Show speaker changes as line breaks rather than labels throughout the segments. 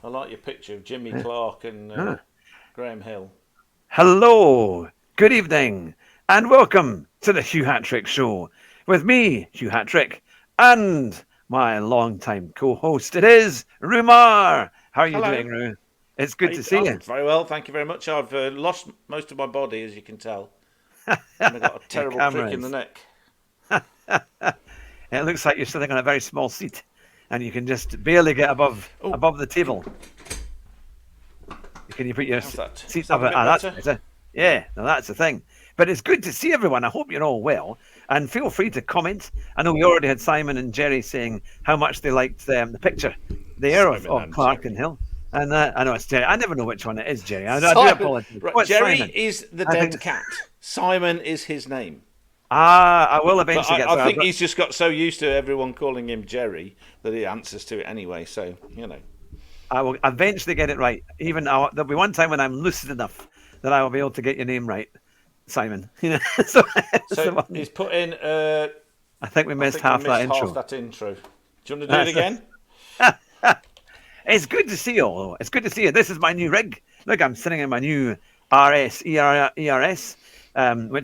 I like your picture of Jimmy Clark and
Ah.
Graham Hill.
Hello, good evening, and welcome to the Hugh Hatrick Show with me, Hugh Hatrick, and my longtime co-host. It is Roo Mar. How are you
Hello.
doing, Roo? It's good to see
I'm
you.
very well, thank you very much. I've lost most of my body, as you can tell, and I've got a
Your
terrible crick in the
cameras.
neck.
It looks like you're sitting on a very small seat, and you can just barely get above
Oh,
above the table. Can you put your
how's that?
seat
Is
up?
that a bit
That's
better?
better. Yeah, now that's the thing. But it's good to see everyone. I hope you're all well. And feel free to comment. I know we already had Simon and Jerry saying how much they liked the picture there
Simon
of
and
Clark and
Jerry.
Hill. And I know it's Jerry. I never know which one it is, Jerry. I do
Simon.
apologize.
Right,
Oh, it's
Jerry
Simon.
is the
I think
dead
it's,
cat. Simon is his name.
I will
But
eventually get
I
through.
think he's just got so used to everyone calling him Jerry that he answers to it anyway. So,
I will eventually get it right. Even there'll be one time when I'm lucid enough that I will be able to get your name right, Simon. So it's
So
the one.
he's put in.
I think we
I
missed
think we
half that
missed half
intro.
that intro. Do you want to do it
That's it.
again?
It's good to see you all. It's good to see you. This is my new rig. Look, I'm sitting in my new ERS, which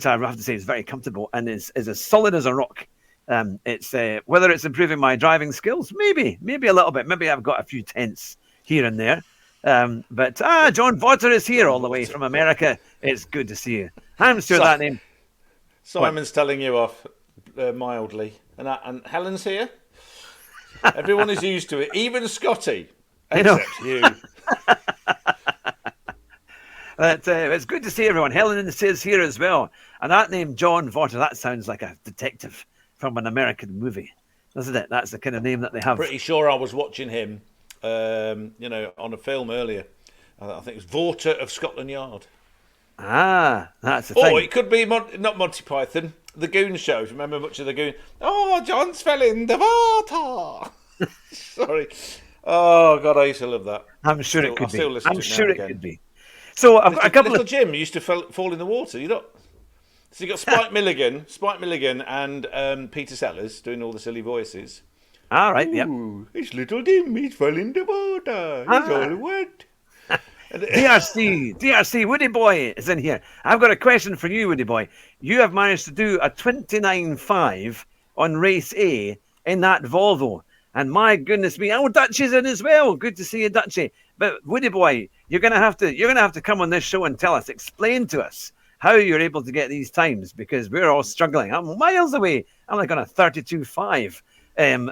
I have to say is very comfortable and is as solid as a rock. It's whether it's improving my driving skills, maybe a little bit. Maybe I've got a few tenths here and there. But John Votter is here
John
all the way
Water.
from America. It's good to see you. I'm sure
So,
that name. What?
Simon's telling you off mildly, and Helen's here. Everyone is used to it, even Scotty,
You know,
except you.
but it's good to see everyone. Helen is here as well. And that name, John Votter, that sounds like a detective from an American movie, doesn't it? That's the kind of name that they have.
Pretty sure I was watching him, on a film earlier. I think it was Vorter of Scotland Yard.
That's the
Or
thing.
it could be not Monty Python, the Goon Show. If you remember much of the Goon. Oh, John's fell in the water. Sorry. Oh God, I used to love that.
I'm sure
Still,
it
I
could
still
be.
listen
I'm
to it now
sure
and
it
again.
could be. So I've got a couple
Little
of.
Jim used to fall in the water. You know. So you got Spike Milligan, and Peter Sellers doing all the silly voices.
All right, yep.
Ooh, it's little Jim. He's fell in the water. He's
Ah,
all wet.
DRC, Woody Boy is in here. I've got a question for you, Woody Boy. You have managed to do a 29.5 on race A in that Volvo. And my goodness me, oh, Dutch is in as well. Good to see you, Dutchy. But Woody Boy, you're gonna have to come on this show and explain to us how you're able to get these times because we're all struggling. I'm miles away. I'm like on a 32.5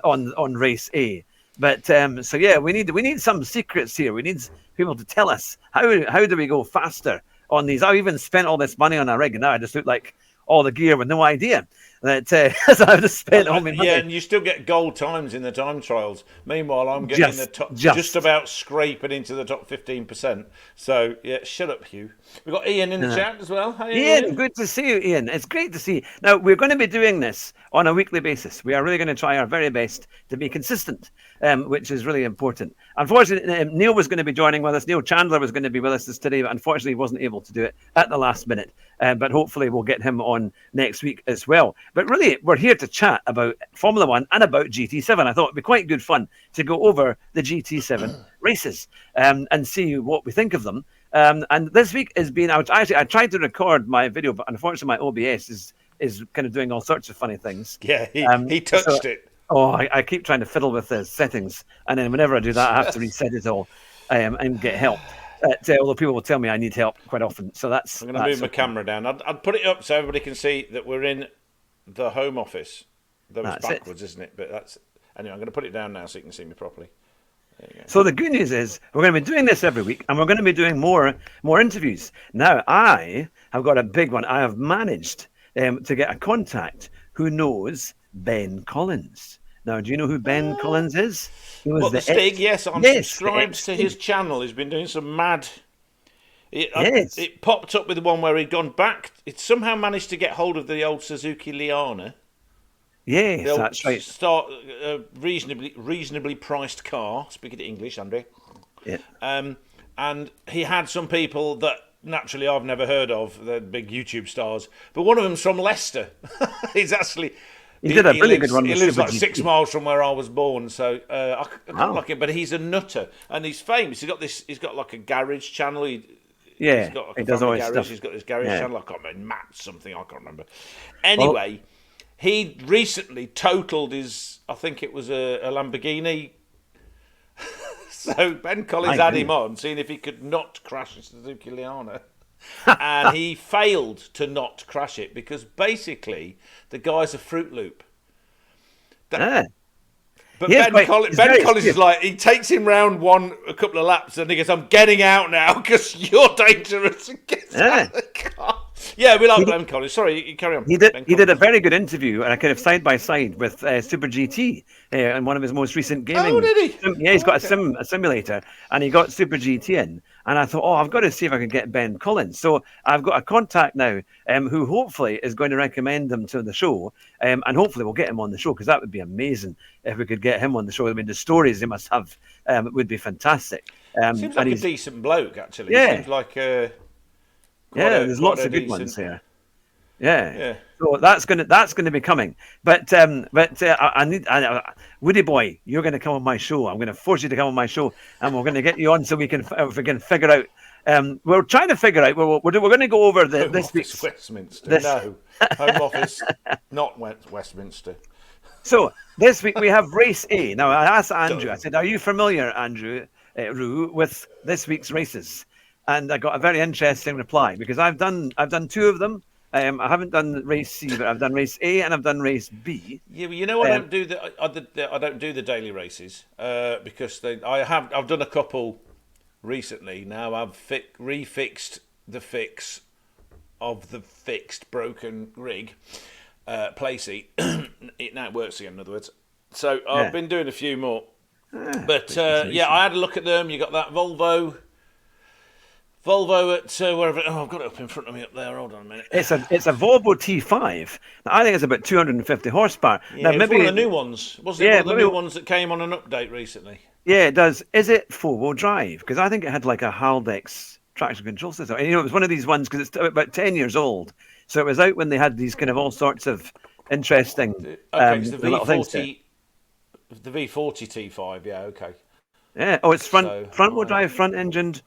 on race A. But so yeah, we need some secrets here. We need people to tell us how do we go faster on these. I've even spent all this money on a rig, and now I just look like all the gear with no idea that so I've just spent all my
Yeah,
money.
and you still get gold times in the time trials. Meanwhile, I'm getting in the
Just,
top, just
just.
about scraping into the top 15%. So yeah, shut up, Hugh. We've got Ian in the
Uh,
chat as well. Hi,
Ian,
Ian.
good to see you, Ian. It's great to see you. Now, we're going to be doing this on a weekly basis. We are really going to try our very best to be consistent, which is really important. Unfortunately, Neil was going to be joining with us. Neil Chandler was going to be with us today, but unfortunately, he wasn't able to do it at the last minute. But hopefully, we'll get him on next week as well. But really, we're here to chat about Formula One and about GT7. I thought it'd be quite good fun to go over the GT7 races and see what we think of them. And this week has been. I tried to record my video, but unfortunately, my OBS is kind of doing all sorts of funny things.
Yeah, he
So,
touched it.
oh, I keep trying to fiddle with the settings, and then whenever I do that, I have to reset it all and get help. Although people will tell me I need help quite often, so that's
I'm going to move my
okay.
camera down. I'd put it up so everybody can see that we're in the home office. Though it's
That's it.
backwards, isn't it? But that's anyway. I'm going to put it down now so you can see me properly. There you go.
So the good news is we're going to be doing this every week, and we're going to be doing more interviews. Now I have got a big one. I have managed to get a contact who knows Ben Collins. Now, do you know who Ben Collins is? He was
Well, the
the
Stig, yes, I'm
the
subscribed
ex
to his
Stig.
channel. He's been doing some mad.
Yes,
It popped up with the one where he'd gone back. It somehow managed to get hold of the old Suzuki Liana, the
yes,
old
that's right.
reasonably priced car. Speaking English, Andre.
Yeah.
And he had some people that naturally I've never heard of, the big YouTube stars. But one of them's from Leicester. He's actually
He did a really good one.
He
with
lives
Super
like
GT.
6 miles from where I was born, so I can't
Wow.
like him. But he's a nutter, and he's famous. He's got like a garage channel. He's
Yeah,
got like
he
a
does all
family
his
garage.
stuff.
He's got this garage
Yeah.
channel. I can't remember, Matt something. I can't remember. Anyway, he recently totaled his. I think it was a Lamborghini. So Ben Collins had him on, seeing if he could not crash a Suzuki Liana. And he failed to not crash it because basically the guy's a Fruit Loop.
Ah.
But
He is
Ben
he's very
Collins is
astute.
like, he takes him round a couple of laps and he goes, I'm getting out now because you're dangerous. And gets out of the car. Yeah, we like Ben Collins. Sorry, you carry on.
He
Ben
did a
Collins.
very good interview, and a kind of side by side with Super GT in one of his most recent gaming.
Oh, did he?
Yeah, he's got a simulator, and he got Super GT in. And I thought, I've got to see if I can get Ben Collins. So I've got a contact now who hopefully is going to recommend him to the show, and hopefully we'll get him on the show because that would be amazing if we could get him on the show. I mean, the stories he must have would be fantastic.
Seems like a decent bloke, actually.
Yeah.
Seems like
there's lots of good ones here. Yeah. So that's gonna be coming. But Woody boy, you're gonna come on my show. I'm gonna force you to come on my show, and we're gonna get you on so we can figure out. We're trying to figure out. We're going to go over this week's
Westminster. No, Home Office, not Westminster.
So this week we have race A. Now I asked Andrew. I said, "Are you familiar, Andrew Roo, with this week's races?" And I got a very interesting reply because I've done 2 of them. I haven't done race C, but I've done race A and I've done race B.
Yeah, well, you know, I don't do the daily races because I've done a couple recently. Now I've refixed the fix of the fixed broken rig play seat. It now works again. In other words, so I've been doing a few more. But I had a look at them. You got that Volvo at wherever. Oh, I've got it up in front of me up there. Hold on a minute.
It's a Volvo T5. Now, I think it's about 250 horsepower.
Yeah,
now, maybe
one of the new ones. Wasn't it one of the new ones that came on an update recently?
Yeah, it does. Is it 4-wheel drive? Because I think it had like a Haldex traction control system. And, it was one of these ones because it's about 10 years old. So it was out when they had these kind of all sorts of interesting
it's the
little things.
V40, the V40 T5. Yeah, okay.
Yeah. Oh, it's front-wheel drive, front-engined.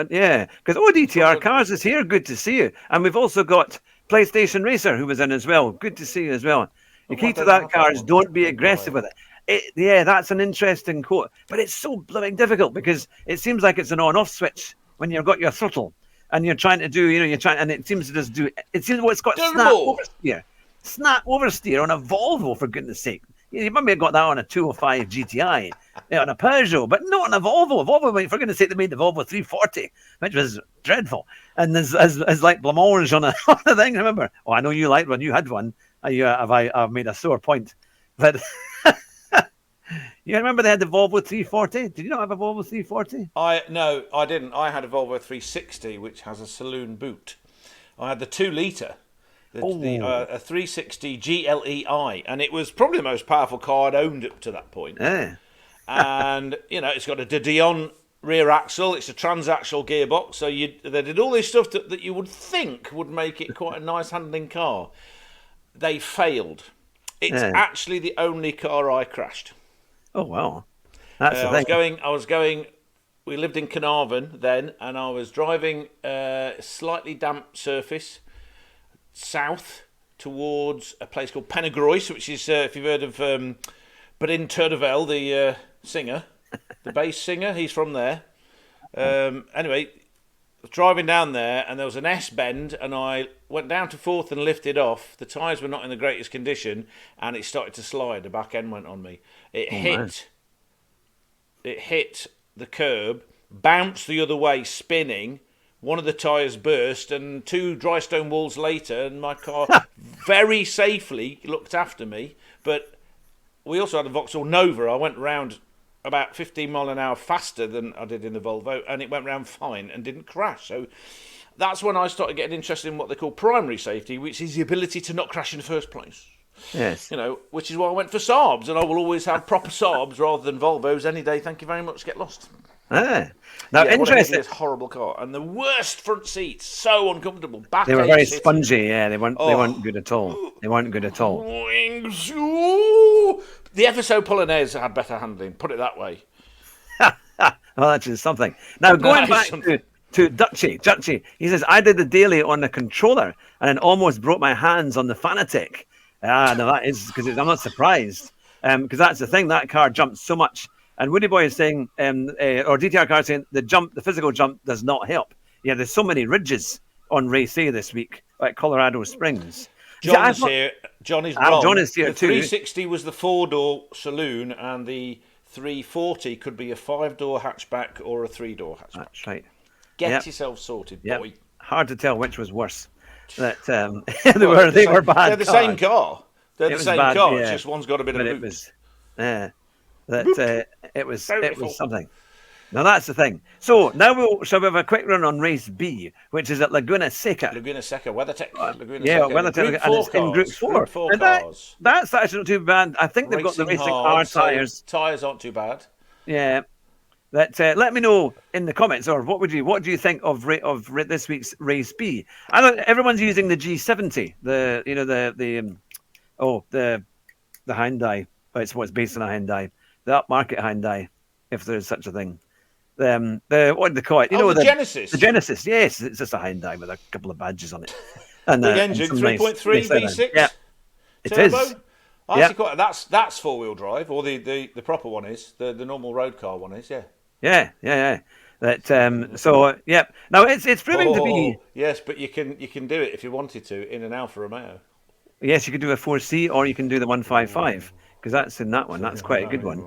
Yeah, because ODTR Cars is here. Good to see you. And we've also got PlayStation Racer who was in as well. Good to see you as well. The key to that car is don't be aggressive with it. Yeah, that's an interesting quote. But it's so blooming difficult because it seems like it's an on-off switch when you've got your throttle and you're trying to do, and it seems to just do. It seems it's got snap oversteer on a Volvo, for goodness sake. You maybe got that on a 205 GTI, on a Peugeot, but not on a Volvo. Volvo, for goodness sake, they made the Volvo 340, which was dreadful. And there's like blancmange on a thing, remember? Oh, I know you liked one. You had one. I've made a sore point. But you remember they had the Volvo 340? Did you not have a Volvo 340?
No, I didn't. I had a Volvo 360, which has a saloon boot. I had the 2-litre. A 360 GLEI, and it was probably the most powerful car I'd owned up to that point.
Yeah.
And it's got a De Dion rear axle. It's a transaxle gearbox. So they did all this stuff that you would think would make it quite a nice handling car. They failed. It's actually the only car I crashed.
Oh wow, that's the thing.
I was going. We lived in Carnarvon then, and I was driving a slightly damp surface south towards a place called Pennegrois, which is, if you've heard of Bryn Tervel, the singer, the bass singer, he's from there. Anyway, driving down there, and there was an S-bend, and I went down to fourth and lifted off. The tyres were not in the greatest condition, and it started to slide. The back end went on me. It hit the curb, bounced the other way, spinning. One of the tyres burst, and 2 dry stone walls later, and my car very safely looked after me. But we also had a Vauxhall Nova. I went round about 15 mile an hour faster than I did in the Volvo, and it went round fine and didn't crash. So that's when I started getting interested in what they call primary safety, which is the ability to not crash in the first place.
Yes.
Which is why I went for Saabs, and I will always have proper Saabs rather than Volvos any day. Thank you very much. Get lost.
Ah. Now,
Yeah, what a hit
interesting.
this horrible car. And the worst front seats, so uncomfortable.
They were
Backache
very
sitting.
spongy. Yeah, they weren't. They weren't
Oh.
good at all. They weren't good at all.
The FSO Polonaise had better handling, put it that way.
Well, that's just something. Now, going
That is
back
something.
to Dutchy, he says, I did the daily on the controller and then almost broke my hands on the Fanatec. Ah, no, that is because I'm not surprised. Because that's the thing, that car jumps so much. And Woody Boy is saying, or DTR car is saying, the physical jump does not help. Yeah, there's so many ridges on Race A this week, like Colorado Springs.
John's here. John is wrong.
John is here
the
too.
360 was the 4-door saloon, and the 340 could be a 5-door hatchback or a 3-door hatchback.
That's right.
Get yourself sorted, boy.
Hard to tell which was worse. That they were bad.
They're the same car. They're the same
bad,
car.
yeah.
It's just one's got a bit of
It
boot.
was it was something. Now that's the thing. So now shall we have a quick run on race B, which is at Laguna Seca.
Laguna Seca, WeatherTech. Laguna
Yeah,
Seca.
WeatherTech, and it's in Group 4.
Group 4
And
cars.
that's actually not too bad. I think they've got the racing
hard,
R tyres.
Tyres aren't too bad.
Yeah. Let me know in the comments, or what do you think of this week's race B? I know everyone's using the G70, the Hyundai. It's what's based on a Hyundai, the upmarket Hyundai, if there's such a thing. What do they call it?
The Genesis.
The Genesis, yes, it's just a Hyundai with a couple of badges on it. And
big engine, 3.3 V6.
Yeah, it
turbo.
is.
I actually quite, that's 4-wheel drive, or the proper one is the normal road car one is. Yeah.
Yeah. Now it's proving to be.
Yes, but you can do it if you wanted to in an Alfa Romeo.
Yes, you could do a 4C, or you can do the 155, because that's in that one. That's quite a good one.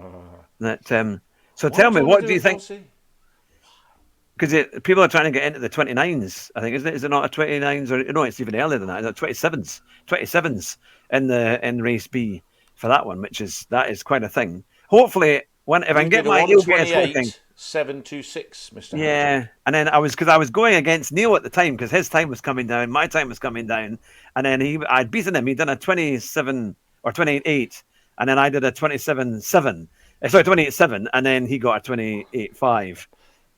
So tell me, what do you think? Because people are trying to get into the 29s, I think, isn't it? Is it not a 29s, or no? It's even earlier than that. It's 27s in race B for that one, that is quite a thing. Hopefully, if I can get my ABS working.
726, Mr.
Yeah,
Hamilton.
and then I was going against Neil at the time because his time was coming down, my time was coming down, and then I'd beaten him. He'd done a 27 or 28.8, and then I did a 27.7. Sorry, 28.7, and then he got a 28.5.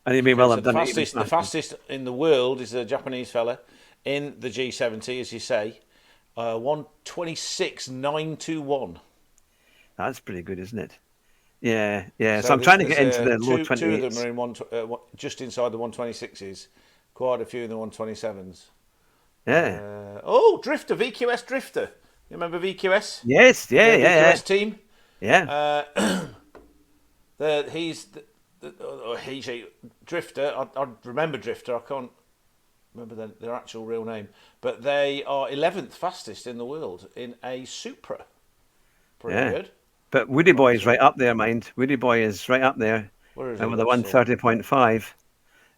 And he may well have done
it. The fastest in the world is a Japanese fella in the G70, as you say, 126.921.
That's pretty good, isn't it? Yeah. So I'm trying to get into the low 28s.
Two of them are in just inside the 126s. Quite a few in the 127s.
Yeah.
Drifter, VQS Drifter. You remember VQS?
Yes. Yeah.
VQS team.
Yeah.
He's Drifter. I remember Drifter. I can't remember their actual real name, but they are 11th fastest in the world in a Supra. Pretty good.
But Woody Boy is right up there, mind. Woody Boy is right up there, with a 130.5,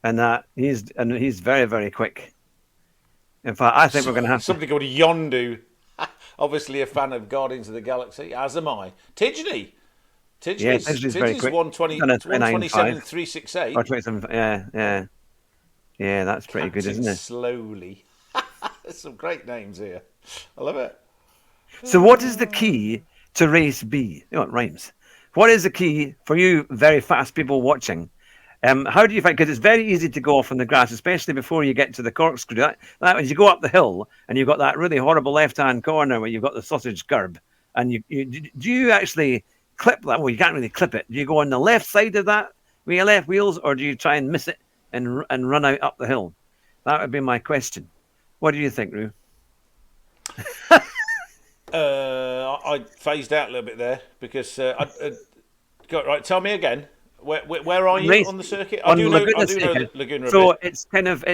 and he's very, very quick. In fact, I think we're going to have
something called Yondu. Obviously, a fan of Guardians of the Galaxy, as am I. Tidgney.
Tidgney's very quick.
127.368.
Or 27. Yeah. That's pretty good, isn't it?
Slowly. There's some great names here. I love it.
So, what is the key to race B? It rhymes. What is the key for you, very fast people watching? How do you find? Because it's very easy to go off on the grass, especially before you get to the corkscrew. That as you go up the hill and you've got that really horrible left-hand corner where you've got the sausage curb, and do you actually clip that? Well, you can't really clip it. Do you go on the left side of that with your left wheels, or do you try and miss it and run out up the hill? That would be my question. What do you think, Roo?
I phased out a little bit there because right. Tell me again. Where are you on the circuit? I do know Laguna.
So it's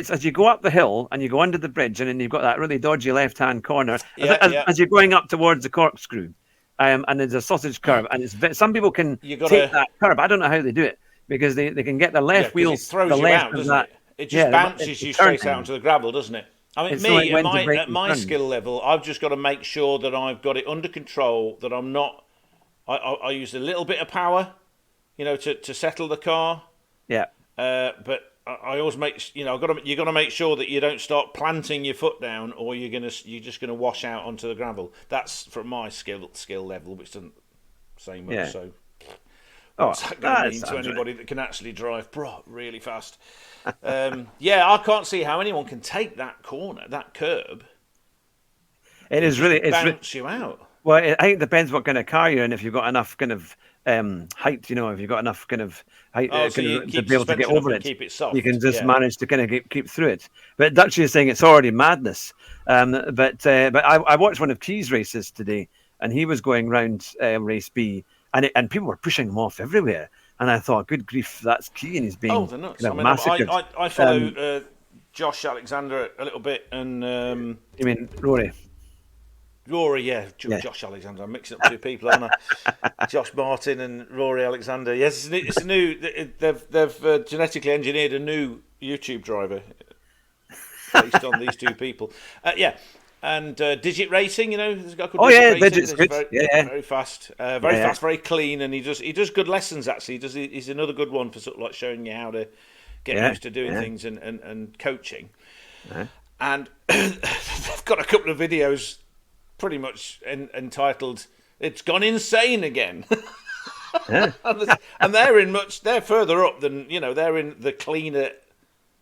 as you go up the hill and you go under the bridge, and then you've got that really dodgy left-hand corner as you're going up towards the corkscrew, and there's a sausage curve, and some people can take that curve. I don't know how they do it because they can get the left wheels.
It throws
the
you
left
out, doesn't it? It just bounces you straight out onto the gravel, doesn't it? I mean, at my skill level, I've just got to make sure that I've got it under control. That I'm not. I use a little bit of power, to settle the car.
Yeah.
But I always make you got to make sure that you don't start planting your foot down, or you're just gonna wash out onto the gravel. That's from my skill level, which doesn't say much.
Yeah.
So What's that going to mean to anybody that can actually drive really fast? Yeah, I can't see how anyone can take that corner, that curb.
It is really
bounce you out.
Well, I think it depends what kind of car you're in. If you've got enough kind of height, you know, if you've got enough kind of height
so you
to be able to get over it,
keep it soft.
You can just manage to kind of keep through it. But Dutchy is saying it's already madness. But I watched one of Key's races today, and he was going round race B, and people were pushing him off everywhere. And I thought, good grief, that's Key, and he's being
they're nuts.
massacred.
I follow Josh Alexander a little bit, and
you mean Rory?
Rory, yeah. Josh Alexander. I'm mixing up two people, aren't I? Josh Martin and Rory Alexander. Yes, it's a new. They've genetically engineered a new YouTube driver based on these two people. Yeah, and Digit Racing. You know, there's a guy called Digit Racing.
Digit's good.
Very fast, fast, very clean, and he does good lessons. Actually, he's another good one for sort of like showing you how to get used to doing things and coaching. And they've got a couple of videos. Pretty much entitled "It's Gone Insane Again," and they're further up than they're in the cleaner,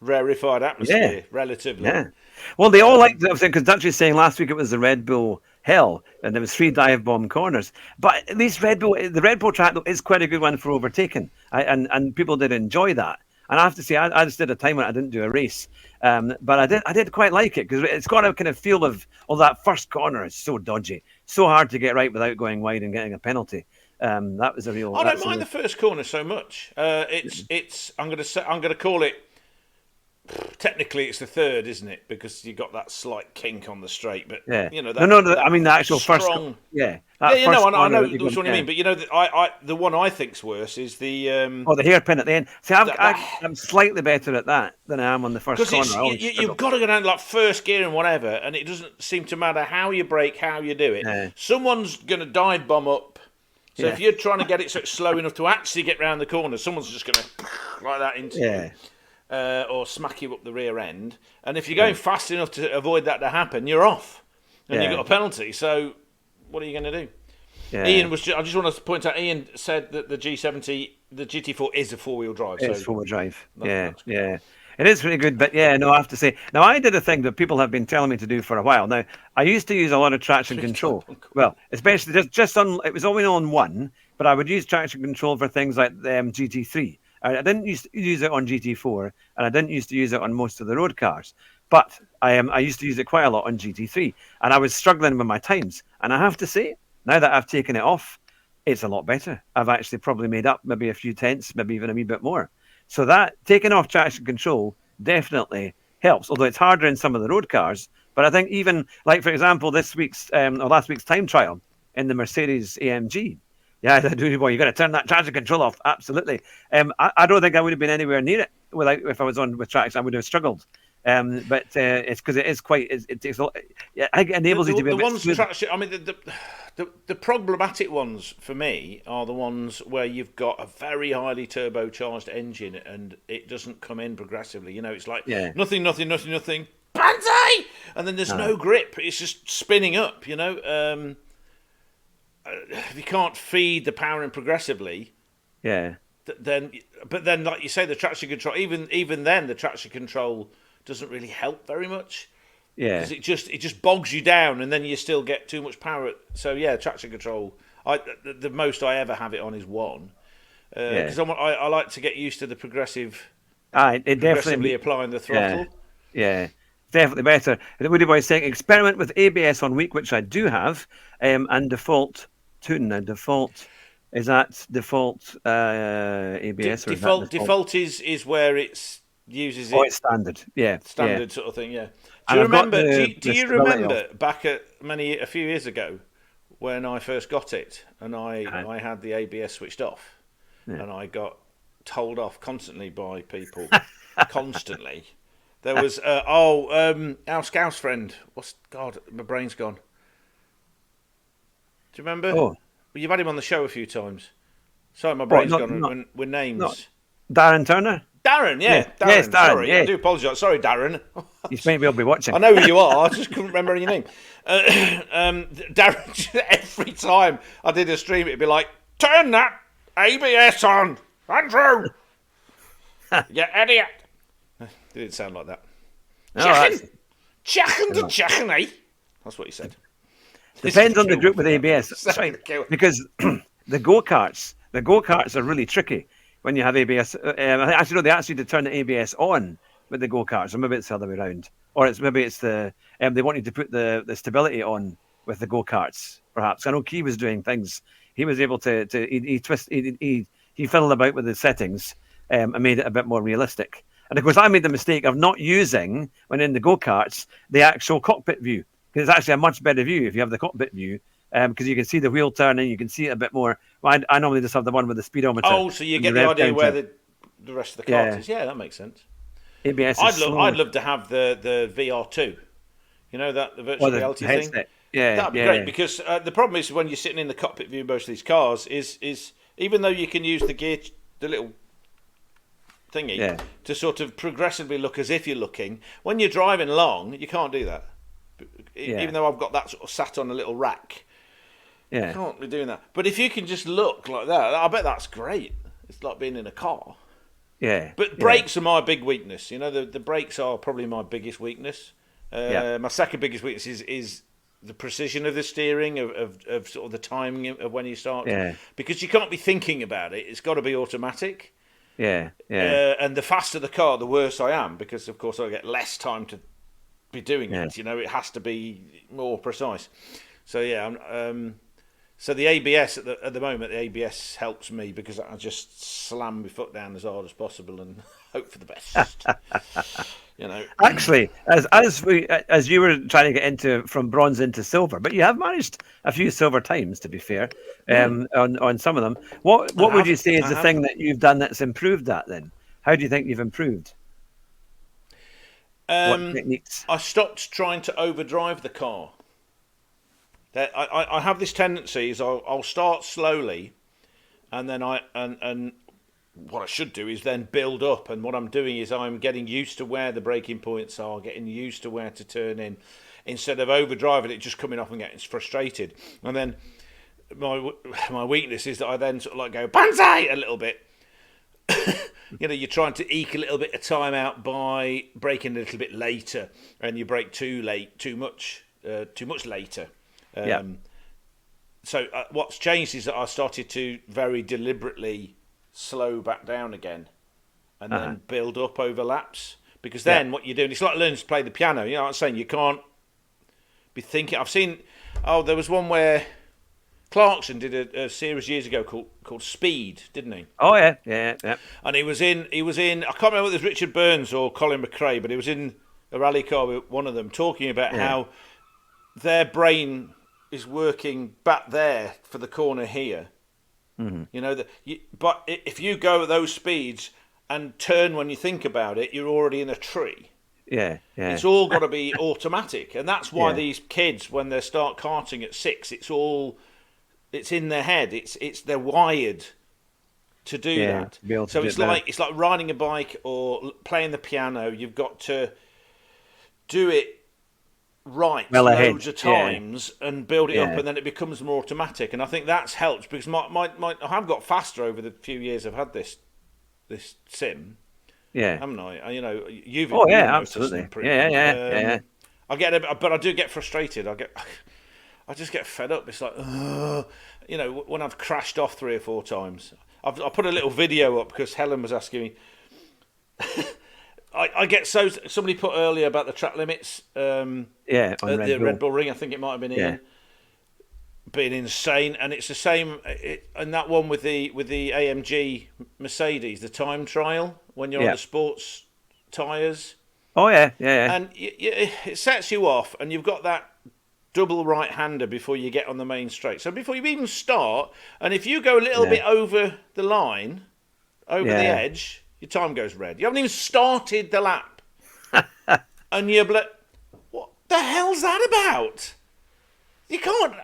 rarefied atmosphere relatively. Yeah.
Well, they all like that because Dutch was saying last week it was the Red Bull Hell, and there was 3 dive bomb corners. But at least the Red Bull track though, is quite a good one for overtaking, and people did enjoy that. And I have to say, I just did a time when I didn't do a race, but I did quite like it because it's got a kind of feel of that first corner is so dodgy, so hard to get right without going wide and getting a penalty. That was a real.
I don't mind the first corner so much. It's I'm going to call it. Technically, it's the third, isn't it? Because you got that slight kink on the straight, but
I mean the actual
strong,
first.
I know which one you mean, but the one I think's worse is the
the hairpin at the end. See, I'm slightly better at that than I am on the first corner.
You've got to go down like first gear and whatever, and it doesn't seem to matter how you brake, how you do it. Someone's going to dive bomb up. So if you're trying to get it so it's slow enough to actually get round the corner, someone's just going to like that into you. Or smack you up the rear end. And if you're going fast enough to avoid that to happen, you're off. And you've got a penalty. So what are you going to do? Yeah. I just want to point out, Ian said that the GT4 is a four-wheel drive.
It's four-wheel drive. Yeah. It is pretty good, but I have to say. Now, I did a thing that people have been telling me to do for a while. Now, I used to use a lot of traction control. Well, especially just on, it was only on one, but I would use traction control for things like the GT3. I didn't use to use it on GT4, and I didn't used to use it on most of the road cars. But I used to use it quite a lot on GT3, and I was struggling with my times. And I have to say, now that I've taken it off, it's a lot better. I've actually probably made up maybe a few tenths, maybe even a wee bit more. So that taking off traction control definitely helps, although it's harder in some of the road cars. But I think even, like, for example, last week's time trial in the Mercedes AMG, yeah, you got to turn that traction control off. Absolutely. I don't think I would have been anywhere near it if I was on with traction. I would have struggled. But it's because it is quite. It takes a lot. Yeah, it enables you to be. The ones
traction. I mean, the problematic ones for me are the ones where you've got a very highly turbocharged engine and it doesn't come in progressively. It's like nothing, Banzai! And then there's no grip. It's just spinning up. If you can't feed the power in progressively, then like you say, the traction control, even then the traction control doesn't really help very much. Yeah, because it just bogs you down, and then you still get too much power. So traction control. The most I ever have it on is one, because I like to get used to the progressively applying the throttle.
Yeah. Definitely better. Woody Boy is saying experiment with ABS on weak, which I do have, and default tune. Now default is that default ABS or
default is where it uses it.
Oh, it's standard. Standard
sort of thing. Yeah. Do you remember? Do you remember back a few years ago when I first got it and I had the ABS switched off and I got told off constantly by people constantly. There was our Scouse friend. My brain's gone. Do you remember? Oh, well, you've had him on the show a few times. Sorry, my brain's gone with names.
Darren Turner.
Darren, Darren.
Yes, Darren.
Sorry, I do apologise. Sorry, Darren.
He's maybe will be watching.
I know who you are. I just couldn't remember your name. Darren. Every time I did a stream, it'd be like, turn that ABS on, Andrew. You idiot. It didn't sound like that. Checking the checking, eh? That's what he said.
Depends on the group with ABS. That's right. Because the go-karts are really tricky when you have ABS. Actually, no, they ask you to turn the ABS on with the go-karts, or maybe it's the other way around. Or maybe it's the they want you to put the stability on with the go-karts, perhaps. I know Key was doing things. He was able to he fiddled about with the settings and made it a bit more realistic. And of course, I made the mistake of not using, when in the go-karts, the actual cockpit view. Because it's actually a much better view if you have the cockpit view, because you can see the wheel turning, you can see it a bit more. Well, I normally just have the one with the speedometer.
Oh, so you get the idea where the rest of the cart is. Yeah, that makes sense.
ABS
I'd love to have the VR2. You know, the virtual reality thing?
Yeah,
that'd be great, because the problem is when you're sitting in the cockpit view of most of these cars is even though you can use the little thingy to sort of progressively look as if you're looking, when you're driving along, you can't do that. Even though I've got that sort of sat on a little rack, I can't be doing that. But if you can just look like that, I bet that's great. It's like being in a car.
Yeah.
But brakes are my big weakness. You know, the brakes are probably my biggest weakness. My second biggest weakness is the precision of the steering, of sort of the timing of when you start.
Yeah.
Because you can't be thinking about it. It's got to be automatic.
Yeah.
And the faster the car, the worse I am, because of course I get less time to be doing it. You know, it has to be more precise. So so the ABS at the moment, the ABS helps me because I just slam my foot down as hard as possible and hope for the best. You know,
actually, as you were trying to get into from bronze into silver, but you have managed a few silver times, to be fair, on some of them. What would you say is the thing that you've done that's improved that? Then, how do you think you've improved? What techniques?
I stopped trying to overdrive the car. I have this tendency is I'll start slowly, and then and what I should do is then build up. And what I'm doing is I'm getting used to where the braking points are, getting used to where to turn in, instead of overdriving it, just coming off and getting frustrated. And then my weakness is that I then sort of like go banzai a little bit. You know, you're trying to eke a little bit of time out by braking a little bit later, and you brake too much later. So what's changed is that I started to very deliberately slow back down again, and then build up over laps. Because then what you're doing, it's like learning to play the piano. You know what I'm saying? You can't be thinking. I've seen. There was one where Clarkson did a series years ago called Speed, didn't he?
Oh yeah.
And he was in. I can't remember whether it was Richard Burns or Colin McRae, but he was in a rally car with one of them talking about how their brain is working back there for the corner here. Mm-hmm. You know but if you go at those speeds and turn when you think about it, you're already in a tree.
Yeah.
It's all got to be automatic, and that's why these kids, when they start karting at 6, it's in their head. They're wired to do that. So it's like riding a bike or playing the piano. You've got to do it right loads of times and build it up, and then it becomes more automatic. And I think that's helped because I have got faster over the few years I've had this sim. Yeah, haven't I? You know, you've
absolutely. Yeah.
But I do get frustrated. I just get fed up. It's like, you know, when I've crashed off 3 or 4 times. I put a little video up because Helen was asking me. I get somebody put earlier about the track limits. On Red Bull Ring, I think it might have been Ian. Being insane, and it's the same. And that one with the AMG Mercedes, the time trial when you're on the sports tyres.
Oh yeah.
And it sets you off, and you've got that double right-hander before you get on the main straight. So before you even start, and if you go a little bit over the line, over the edge, your time goes red. You haven't even started the lap. And you're like, what the hell's that about? You can't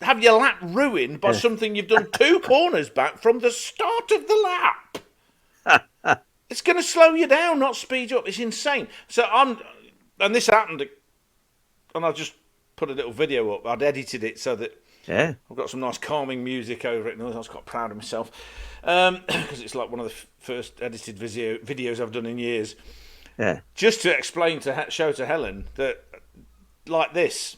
have your lap ruined by something you've done 2 corners back from the start of the lap. It's going to slow you down, not speed you up. It's insane. And this happened, and I just put a little video up. I'd edited it so that
Yeah.
I've got some nice calming music over it, and I was quite proud of myself because it's like one of the first edited videos I've done in years.
Yeah.
Just to explain show to Helen that like this.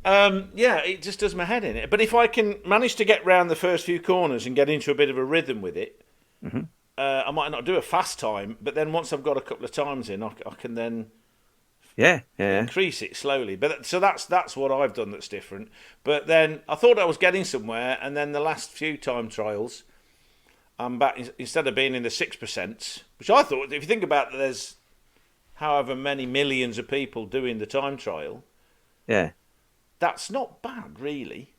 It just does my head in it. But if I can manage to get round the first few corners and get into a bit of a rhythm with it, I might not do a fast time, but then once I've got a couple of times in, I can then increase it slowly. But so that's what I've done that's different. But then I thought I was getting somewhere, and then the last few time trials, I'm back instead of being in the 6%, which I thought, if you think about that, there's however many millions of people doing the time trial.
Yeah.
That's not bad, really.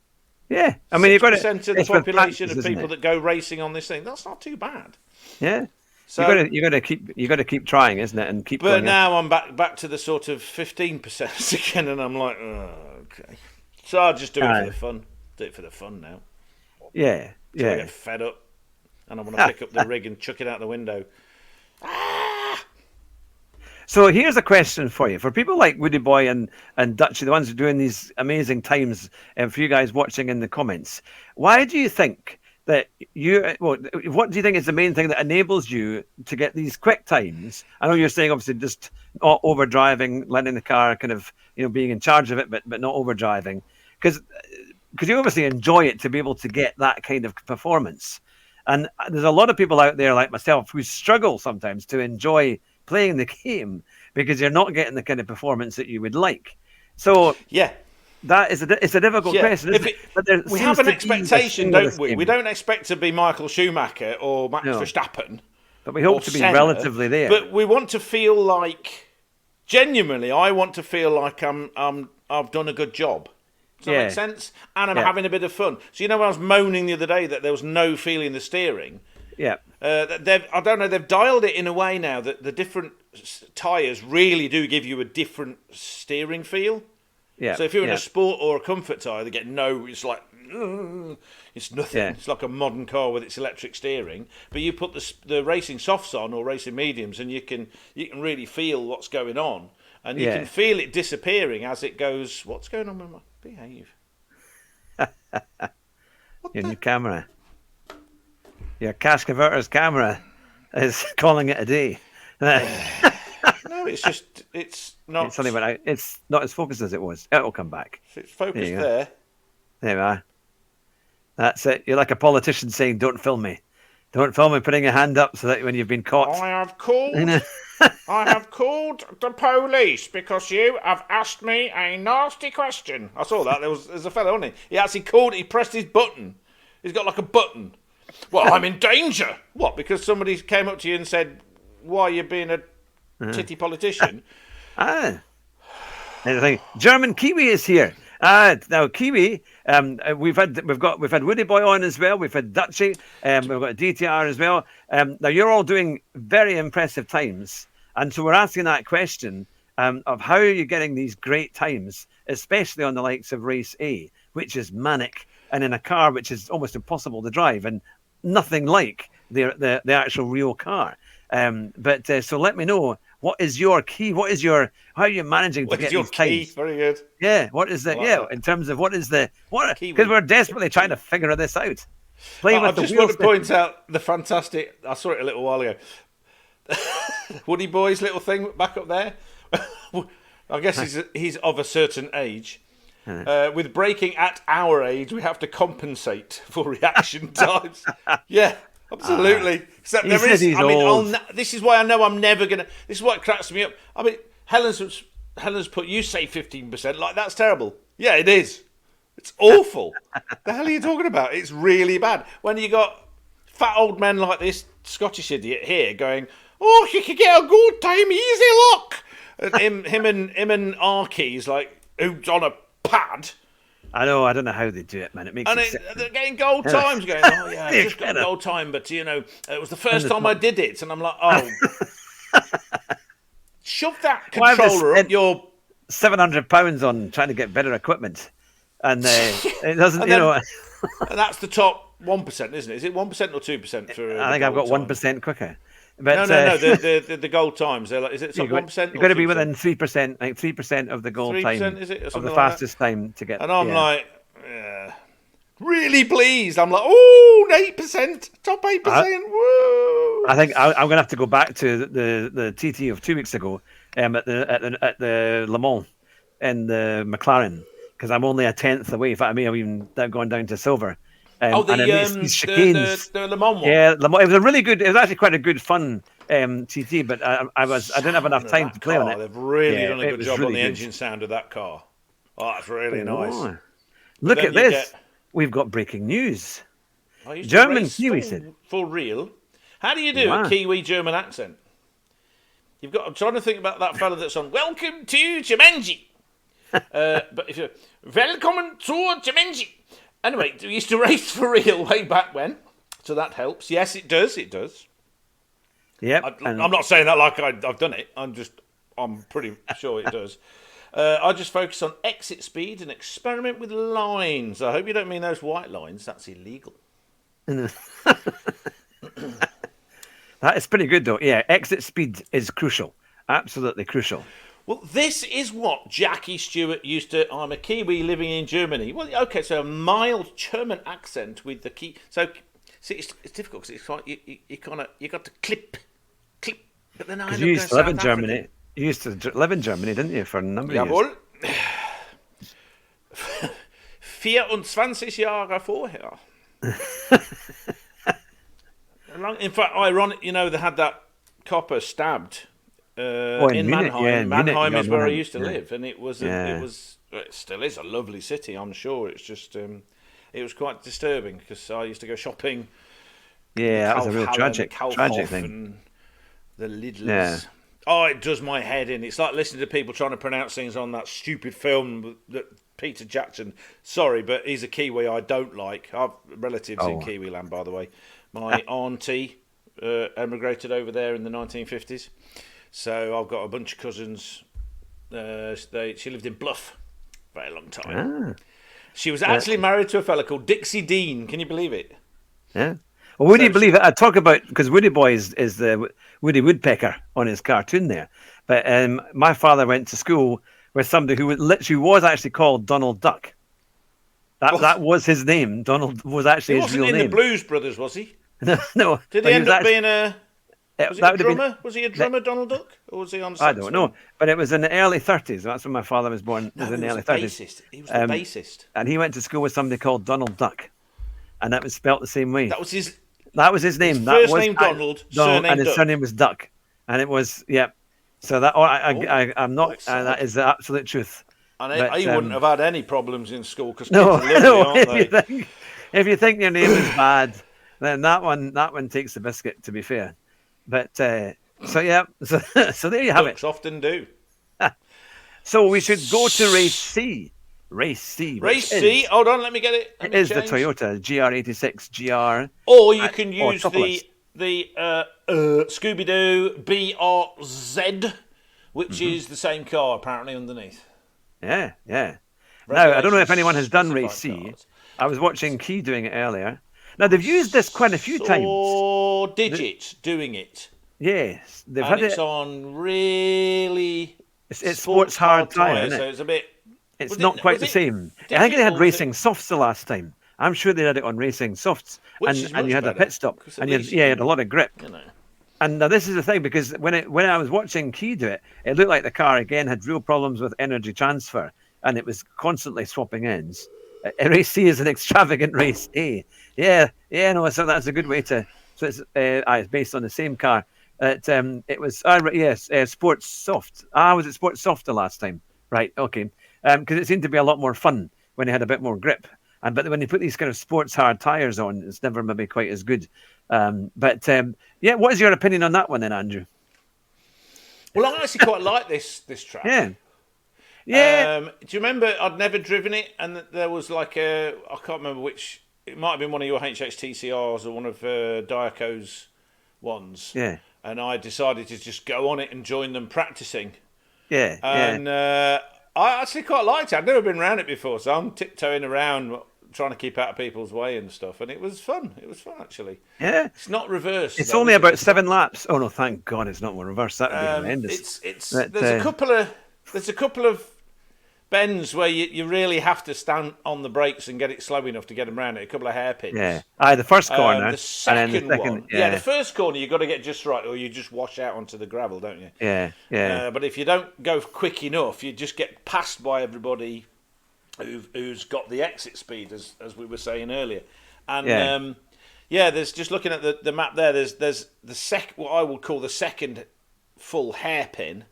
Yeah, I mean, you've got
6% of the population of people that go racing on this thing. That's not too bad.
Yeah,
so
you got to keep trying, isn't it? And keep.
But
going
now I'm back to the sort of 15% again, and I'm like, oh, okay. So I'll just do it for the fun. Do it for the fun now.
Yeah,
Till I get fed up, and I want to pick up the rig and chuck it out the window.
So here's a question for you. For people like Woody Boy and Dutchy, the ones who are doing these amazing times, and for you guys watching in the comments, why do you think that what do you think is the main thing that enables you to get these quick times? I know you're saying obviously just not overdriving, letting the car kind of, being in charge of it, but not overdriving. Because you obviously enjoy it to be able to get that kind of performance. And there's a lot of people out there like myself who struggle sometimes to enjoy playing the game because you're not getting the kind of performance that you would like. So that is it's a difficult question. But
we have an expectation, don't we? We don't expect to be Michael Schumacher or Max Verstappen,
but we hope to be relatively there.
But we want to feel like, genuinely, I want to feel like I've done a good job. Does that make sense? And I'm having a bit of fun. So when I was moaning the other day that there was no feel in the steering.
Yeah.
I don't know, they've dialed it in a way now that the different tyres really do give you a different steering feel.
Yeah.
So if you're in a sport or a comfort tyre, they get it's like, it's nothing. Yeah. It's like a modern car with its electric steering. But you put the racing softs on or racing mediums, and you can really feel what's going on. And you can feel it disappearing as it goes, what's going on with my... Behave.
Your new camera. Your cash converter's camera is calling it a day.
No, it's not.
It's not as focused as it was. It'll come back.
It's focused there.
There we are. That's it. You're like a politician saying, "Don't film me. Don't film me." Putting your hand up so that when you've been caught.
I have called the police because you have asked me a nasty question. I saw that. There's a fellow, wasn't he? He actually called. He pressed his button. He's got like a button. Well, I'm in danger. What? Because somebody came up to you and said, "Why are you being a titty politician?"
German Kiwi is here. Now Kiwi, we've had Woody Boy on as well. We've had Dutchy. We've got a DTR as well. Now you're all doing very impressive times, and so we're asking that question of how are you getting these great times, especially on the likes of Race A, which is manic, and in a car which is almost impossible to drive and nothing like the actual real car. But so let me know, what is your key? How are you managing to get these times?
Very good.
Yeah, what is the in terms of because we're desperately trying to figure this out.
I just want to point out the fantastic. I saw it a little while ago. Woody Boy's little thing back up there. I guess he's of a certain age. With braking at our age, we have to compensate for reaction times. Yeah, absolutely. Except there is. This is why I know I'm never gonna. This is what cracks me up. I mean, Helen's put. You say 15%. Like that's terrible. Yeah, it is. It's awful. The hell are you talking about? It's really bad. When you got fat old men like this Scottish idiot here going, "Oh, you could get a good time, easy luck." And him and Arky's like who's on a pad.
I know. I don't know how they do it, man. It makes
they're getting gold times. Going, oh yeah, I just got a gold time, but it was the first time I did it, and I'm like, oh, shove that controller up your
£700 on trying to get better equipment, and it doesn't. And
that's the top 1%, isn't it? Is it 1% or 2% for?
I think I've got 1% quicker. But
No. The gold times. They're like, is it top 1%?
You've got to be within 3%, like 3% of the gold
3%,
time
is it, or
of
something
the
like
fastest time to get.
And I'm like, really pleased. I'm like, oh, 8%, top 8%. Woo!
I think I'm going to have to go back to the TT of 2 weeks ago at the Le Mans in the McLaren, because I'm only a tenth away. In fact, I may have even gone down to silver. And it makes these chicanes.
The Le Mans one.
Yeah, Le Mans. It was a really good. It was actually quite a good fun TT, but I didn't have enough time to play on it.
They've really done a good job
really
on the
good.
engine sound of that car. Oh, that's really nice.
Look at this. We've got breaking news. German Kiwi said.
For real. How do you do a Kiwi German accent? I'm trying to think about that fella that's on Welcome to Jumanji. But if you're Welcome to Jumanji. Anyway, we used to race for real way back when, so that helps. Yes, it does. It does.
Yep.
I'm not saying that like I've done it. I'm pretty sure it does. I just focus on exit speed and experiment with lines. I hope you don't mean those white lines. That's illegal.
That is pretty good, though. Yeah, exit speed is crucial. Absolutely crucial.
Well, this is what Jackie Stewart used to... I'm a Kiwi living in Germany. Well, okay, so a mild German accent with the key... So, see, it's difficult because it's like you got to clip. But then I
you used to live in Germany. You used to live in Germany, didn't you, for a number of years?
Jawohl. 24 Jahre vorher. In fact, ironic, they had that copper stabbed in Mannheim.
Yeah,
Mannheim
Munich,
is where I used to live, and it still is a lovely city, I'm sure. It's just it was quite disturbing because I used to go shopping.
Yeah, that was a real tragic thing.
And the Lidl's. Oh, it does my head in. It's like listening to people trying to pronounce things on that stupid film that Peter Jackson. Sorry, but he's a Kiwi I don't like. I've relatives in Kiwi land, by the way. My auntie emigrated over there in the 1950s. So I've got a bunch of cousins. She lived in Bluff for a very long time. She was actually married to a fella called Dixie Dean. Can you believe it?
Yeah. Well, would you believe it? I talk about, because Woody Boy is the Woody Woodpecker on his cartoon there. But my father went to school with somebody who literally was actually called Donald Duck. That was his name. Donald was actually his real name.
He wasn't in the Blues Brothers, was he?
No.
Did he end up being a... Was he a drummer? Was he a drummer, Donald Duck? Or was he on saxophone?
I don't know. But it was in the early 30s. That's when my father was born. It was in the early 30s.
He was the bassist.
And he went to school with somebody called Donald Duck. And that was spelt the same way.
That was his
name.
His first name Donald, surname
and his
Duck.
surname was Duck. And it was, So that I'm not, that is the absolute truth.
And he wouldn't have had any problems in school because
kids
are lovely, aren't they?
If you think your name is bad, then that one takes the biscuit, to be fair. But so there you have
Ducks often do.
So we should go to race C. Race C.
Hold on, let me get it.
It is the Toyota GR86 GR.
Or you can use the Scooby-Doo BRZ, which is the same car apparently underneath.
Yeah. Now, I don't know if anyone has done race C. I was watching Key doing it earlier. Now, they've used this quite a few times.
Or Digit doing it.
Yes. They've
had it's on really...
It's sports hard tyre, isn't it?
So it's a bit...
It's not quite the same. I think they had racing softs the last time. I'm sure they had it on racing softs. And you had a pit stop. And you had a lot of grip. And now this is the thing, because when I was watching Key do it, it looked like the car, again, had real problems with energy transfer. And it was constantly swapping ends. Race C is an extravagant race A. So that's a good way to... So it's based on the same car. It was... Sports Soft. Was it Sports Soft the last time? Right, okay. Because it seemed to be a lot more fun when it had a bit more grip. But when you put these kind of sports hard tyres on, it's never maybe quite as good. What is your opinion on that one then, Andrew?
Well, I actually quite like this track.
Yeah.
Do you remember I'd never driven it, and there was I can't remember which, it might have been one of your HHTCRs or one of Diaco's ones.
Yeah.
And I decided to just go on it and join them practicing.
Yeah.
And I actually quite liked it. I'd never been around it before, so I'm tiptoeing around trying to keep out of people's way and stuff, and it was fun. It was fun, actually.
Yeah.
It's not reversed.
It's
though,
only
is it?
about
It's
7 laps. Oh no, thank God it's not one reverse. That would be horrendous. But,
there's a couple of bends where you really have to stand on the brakes and get it slow enough to get them round it. A couple of hairpins.
Yeah. The first corner.
The second,
and then the second
one. Yeah, the first corner you've got to get just right, or you just wash out onto the gravel, don't you?
Yeah, yeah.
But if you don't go quick enough, you just get passed by everybody who's got the exit speed, as we were saying earlier. And there's just looking at the map there. There's the what I would call the second full hairpin.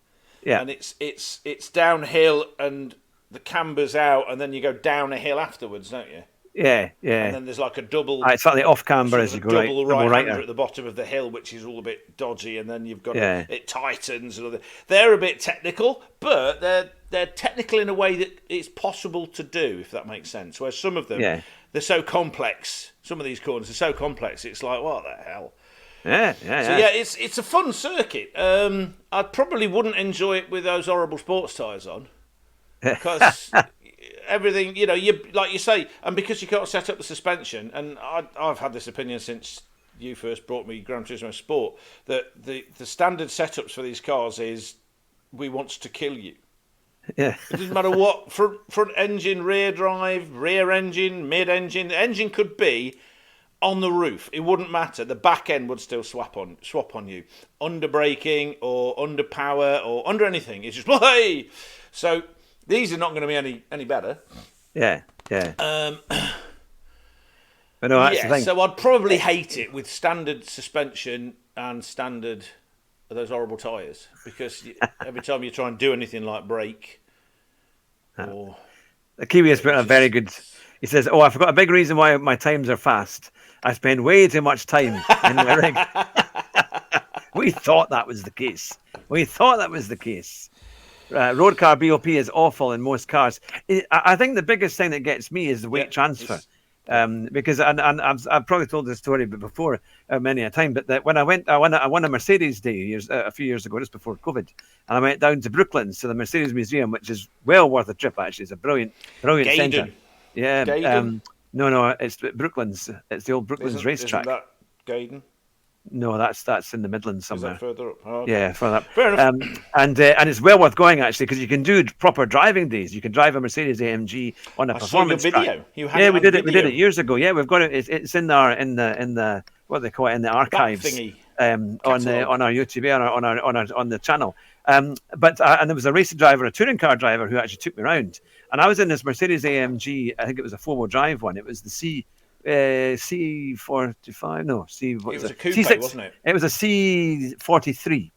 Yeah.
And it's downhill and the camber's out, and then you go down a hill afterwards, don't you?
Yeah, yeah.
And then there's like a double.
It's slightly off camber as you go right.
Double right-hander at the bottom of the hill, which is all a bit dodgy, and then you've got it tightens. They're a bit technical, but they're technical in a way that it's possible to do, if that makes sense. Whereas some of them, they're so complex. Some of these corners are so complex. It's like, what the hell?
Yeah.
So it's a fun circuit. I probably wouldn't enjoy it with those horrible sports tyres on, because everything, you like you say, and because you can't set up the suspension. And I've had this opinion since you first brought me Gran Turismo Sport, that the standard setups for these cars is we want to kill you.
Yeah.
It doesn't matter what front engine, rear drive, rear engine, mid engine. The engine could be on the roof. It wouldn't matter. The back end would still swap on you. Under braking or under power or under anything. It's just hey. So these are not going to be any better.
Yeah. But no, that's the thing.
So I'd probably hate it with standard suspension and standard those horrible tyres, because every time you try and do anything like brake or...
The Kiwi has put a very good... He says, I forgot a big reason why my times are fast. I spend way too much time in the rig. We thought that was the case. Road car BOP is awful in most cars. I think the biggest thing that gets me is the weight transfer. Because and I've probably told this story before many a time, but that when I won a Mercedes day a few years ago, just before COVID, and I went down to Brooklands to the Mercedes Museum, which is well worth a trip. Actually, it's a brilliant centre. Yeah. No, it's Brooklands. It's the old Brooklands racetrack.
Isn't that Gaydon?
No, that's in the Midlands somewhere.
Is that further up? Oh, okay.
Yeah, further up.
Fair enough.
And it's well worth going, actually, because you can do proper driving days. You can drive a Mercedes AMG on a performance
saw your video.
track.
You had
we did it years ago. Yeah, we've got it. It's in the what do they call it, in the archives on our YouTube, on the channel. But there was a racing driver, a touring car driver, who actually took me around, and I was in this Mercedes AMG. I think it was a 4-wheel drive one. It was the C45. No,
it was a coupe,
C6,
wasn't it?
It was a C43.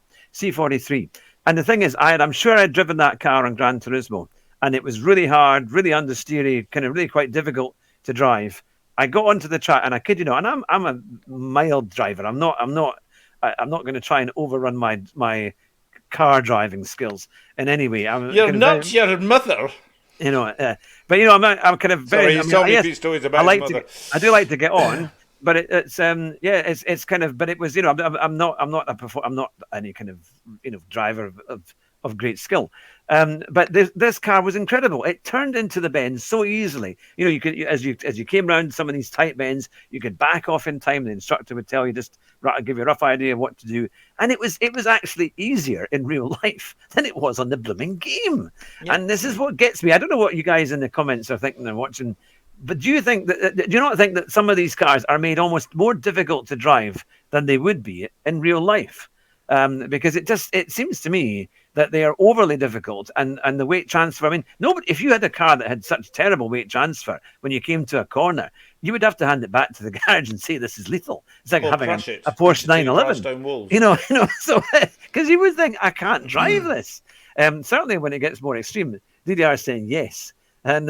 And the thing is, I'm sure I'd driven that car on Gran Turismo, and it was really hard, really understeery, kind of really quite difficult to drive. I got onto the track, and I kid you not, and I'm a mild driver. I'm not going to try and overrun my car driving skills in any way.
You're not your mother.
But I'm kind of very.
Sorry, he's told me a few stories about his mother.
I do like to get on, but it's kind of. But it was, I'm not any kind of driver of great skill. But this car was incredible. It turned into the bends so easily. You could, as you came round some of these tight bends, you could back off in time. The instructor would tell you give you a rough idea of what to do, and it was actually easier in real life than it was on the blooming game. Yeah. And this is what gets me. I don't know what you guys in the comments are thinking and watching, but do you not think that some of these cars are made almost more difficult to drive than they would be in real life? Because it seems to me that they are overly difficult, and the weight transfer. I mean, if you had a car that had such terrible weight transfer when you came to a corner, you would have to hand it back to the garage and say this is lethal. It's like having a Porsche 911. So because you would think I can't drive this. Certainly when it gets more extreme, DDR is saying yes. And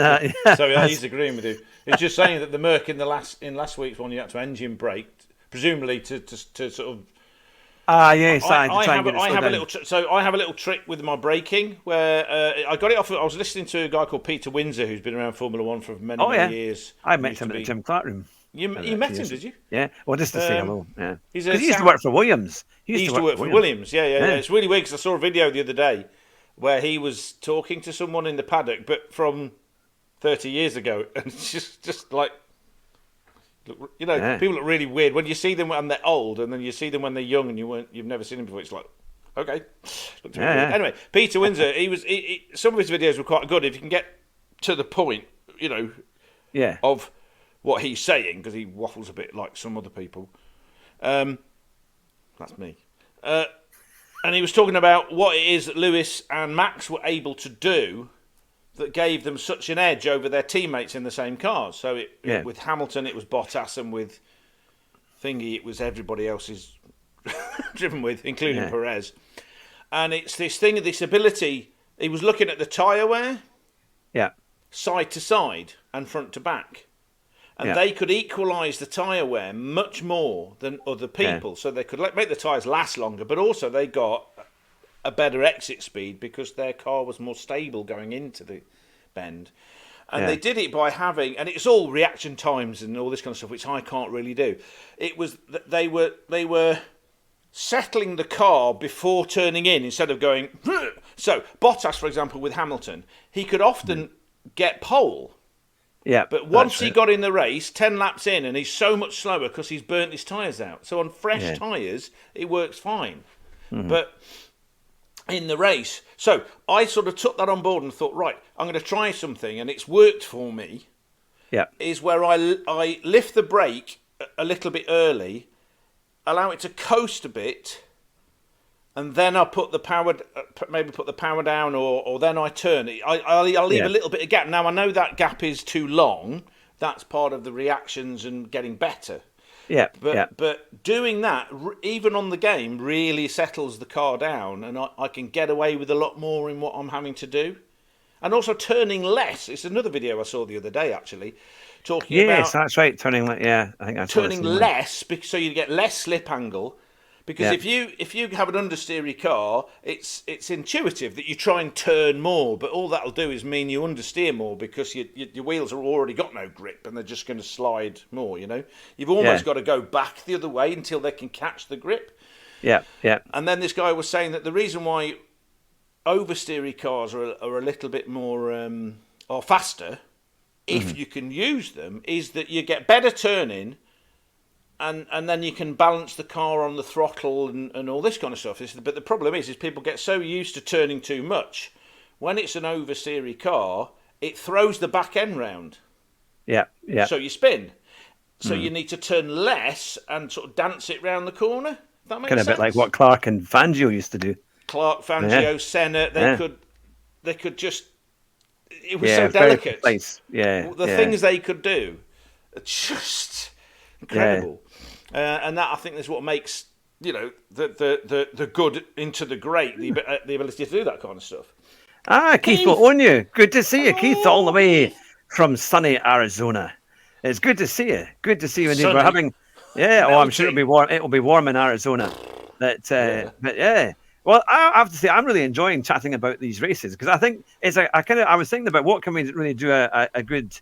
so he's agreeing with you. He's just saying that the Merc in last week's one, you had to engine brake, presumably to sort of.
Yes,
I have a little trick with my braking where I got it off. I was listening to a guy called Peter Windsor, who's been around Formula One for many years.
I met him at the Tim Clark room.
You met him, did you?
Yeah. Well, just to say hello. Yeah. He
used
to work for Williams.
He used to work for Williams. Yeah. It's really weird because I saw a video the other day where he was talking to someone in the paddock, but from 30 years ago, and it's just like, you know, people look really weird when you see them when they're old, and then you see them when they're young, and you've never seen them before. It's like, okay, looks weird. Anyway, Peter Windsor, some of his videos were quite good if you can get to the point, you know, of what he's saying, because he waffles a bit like some other people. That's me. And he was talking about what it is that Lewis and Max were able to do that gave them such an edge over their teammates in the same cars. So with Hamilton, it was Bottas, and with Thingy, it was everybody else's driven with, including Perez. And it's this thing, this ability. He was looking at the tyre wear, side to side and front to back. And they could equalise the tyre wear much more than other people. So they could make the tyres last longer, but also they got a better exit speed because their car was more stable going into the bend. And they did it by having, and it's all reaction times and all this kind of stuff, which I can't really do. It was that they were settling the car before turning in instead of going. So Bottas, for example, with Hamilton, he could often get pole.
Yeah,
but once he got in the race, 10 laps in, and he's so much slower because he's burnt his tyres out. So on fresh tyres, it works fine. But in the race, so I sort of took that on board and thought, right, I'm going to try something, and it's worked for me.
Yeah,
is where I lift the brake a little bit early, allow it to coast a bit, and then I put the power, maybe put the power down, or then I turn it. I'll leave a little bit of gap. Now I know that gap is too long. That's part of the reactions and getting better. But doing that, even on the game, really settles the car down, and I can get away with a lot more in what I'm having to do. And also turning less. It's another video I saw the other day, actually, talking about...
Yes, that's right, turning... I think I saw
turning less, so you get less slip angle. Because if you have an understeery car, it's intuitive that you try and turn more, but all that'll do is mean you understeer more because your wheels have already got no grip and they're just going to slide more, you know? You've almost got to go back the other way until they can catch the grip.
Yeah.
And then this guy was saying that the reason why oversteery cars are a little bit more or faster, if you can use them, is that you get better turning. And then you can balance the car on the throttle and all this kind of stuff. But the problem is people get so used to turning too much. When it's an oversteery car, it throws the back end round.
Yeah.
So you spin. So you need to turn less and sort of dance it round the corner. That makes sense.
Kind of a bit like what Clark and Fangio used to do.
Clark, Fangio, Senna, they could just... It was so delicate. The things they could do are just incredible. And that, I think, is what makes, you know, the good into the great, the ability to do that kind of stuff.
Keith will own you. Good to see you, Keith, all the way from sunny Arizona. It's good to see you. Good to see you. Indeed. We're having, I'm sure it'll be warm. It'll be warm in Arizona. But well, I have to say, I'm really enjoying chatting about these races because I think I was thinking about what can we really do a good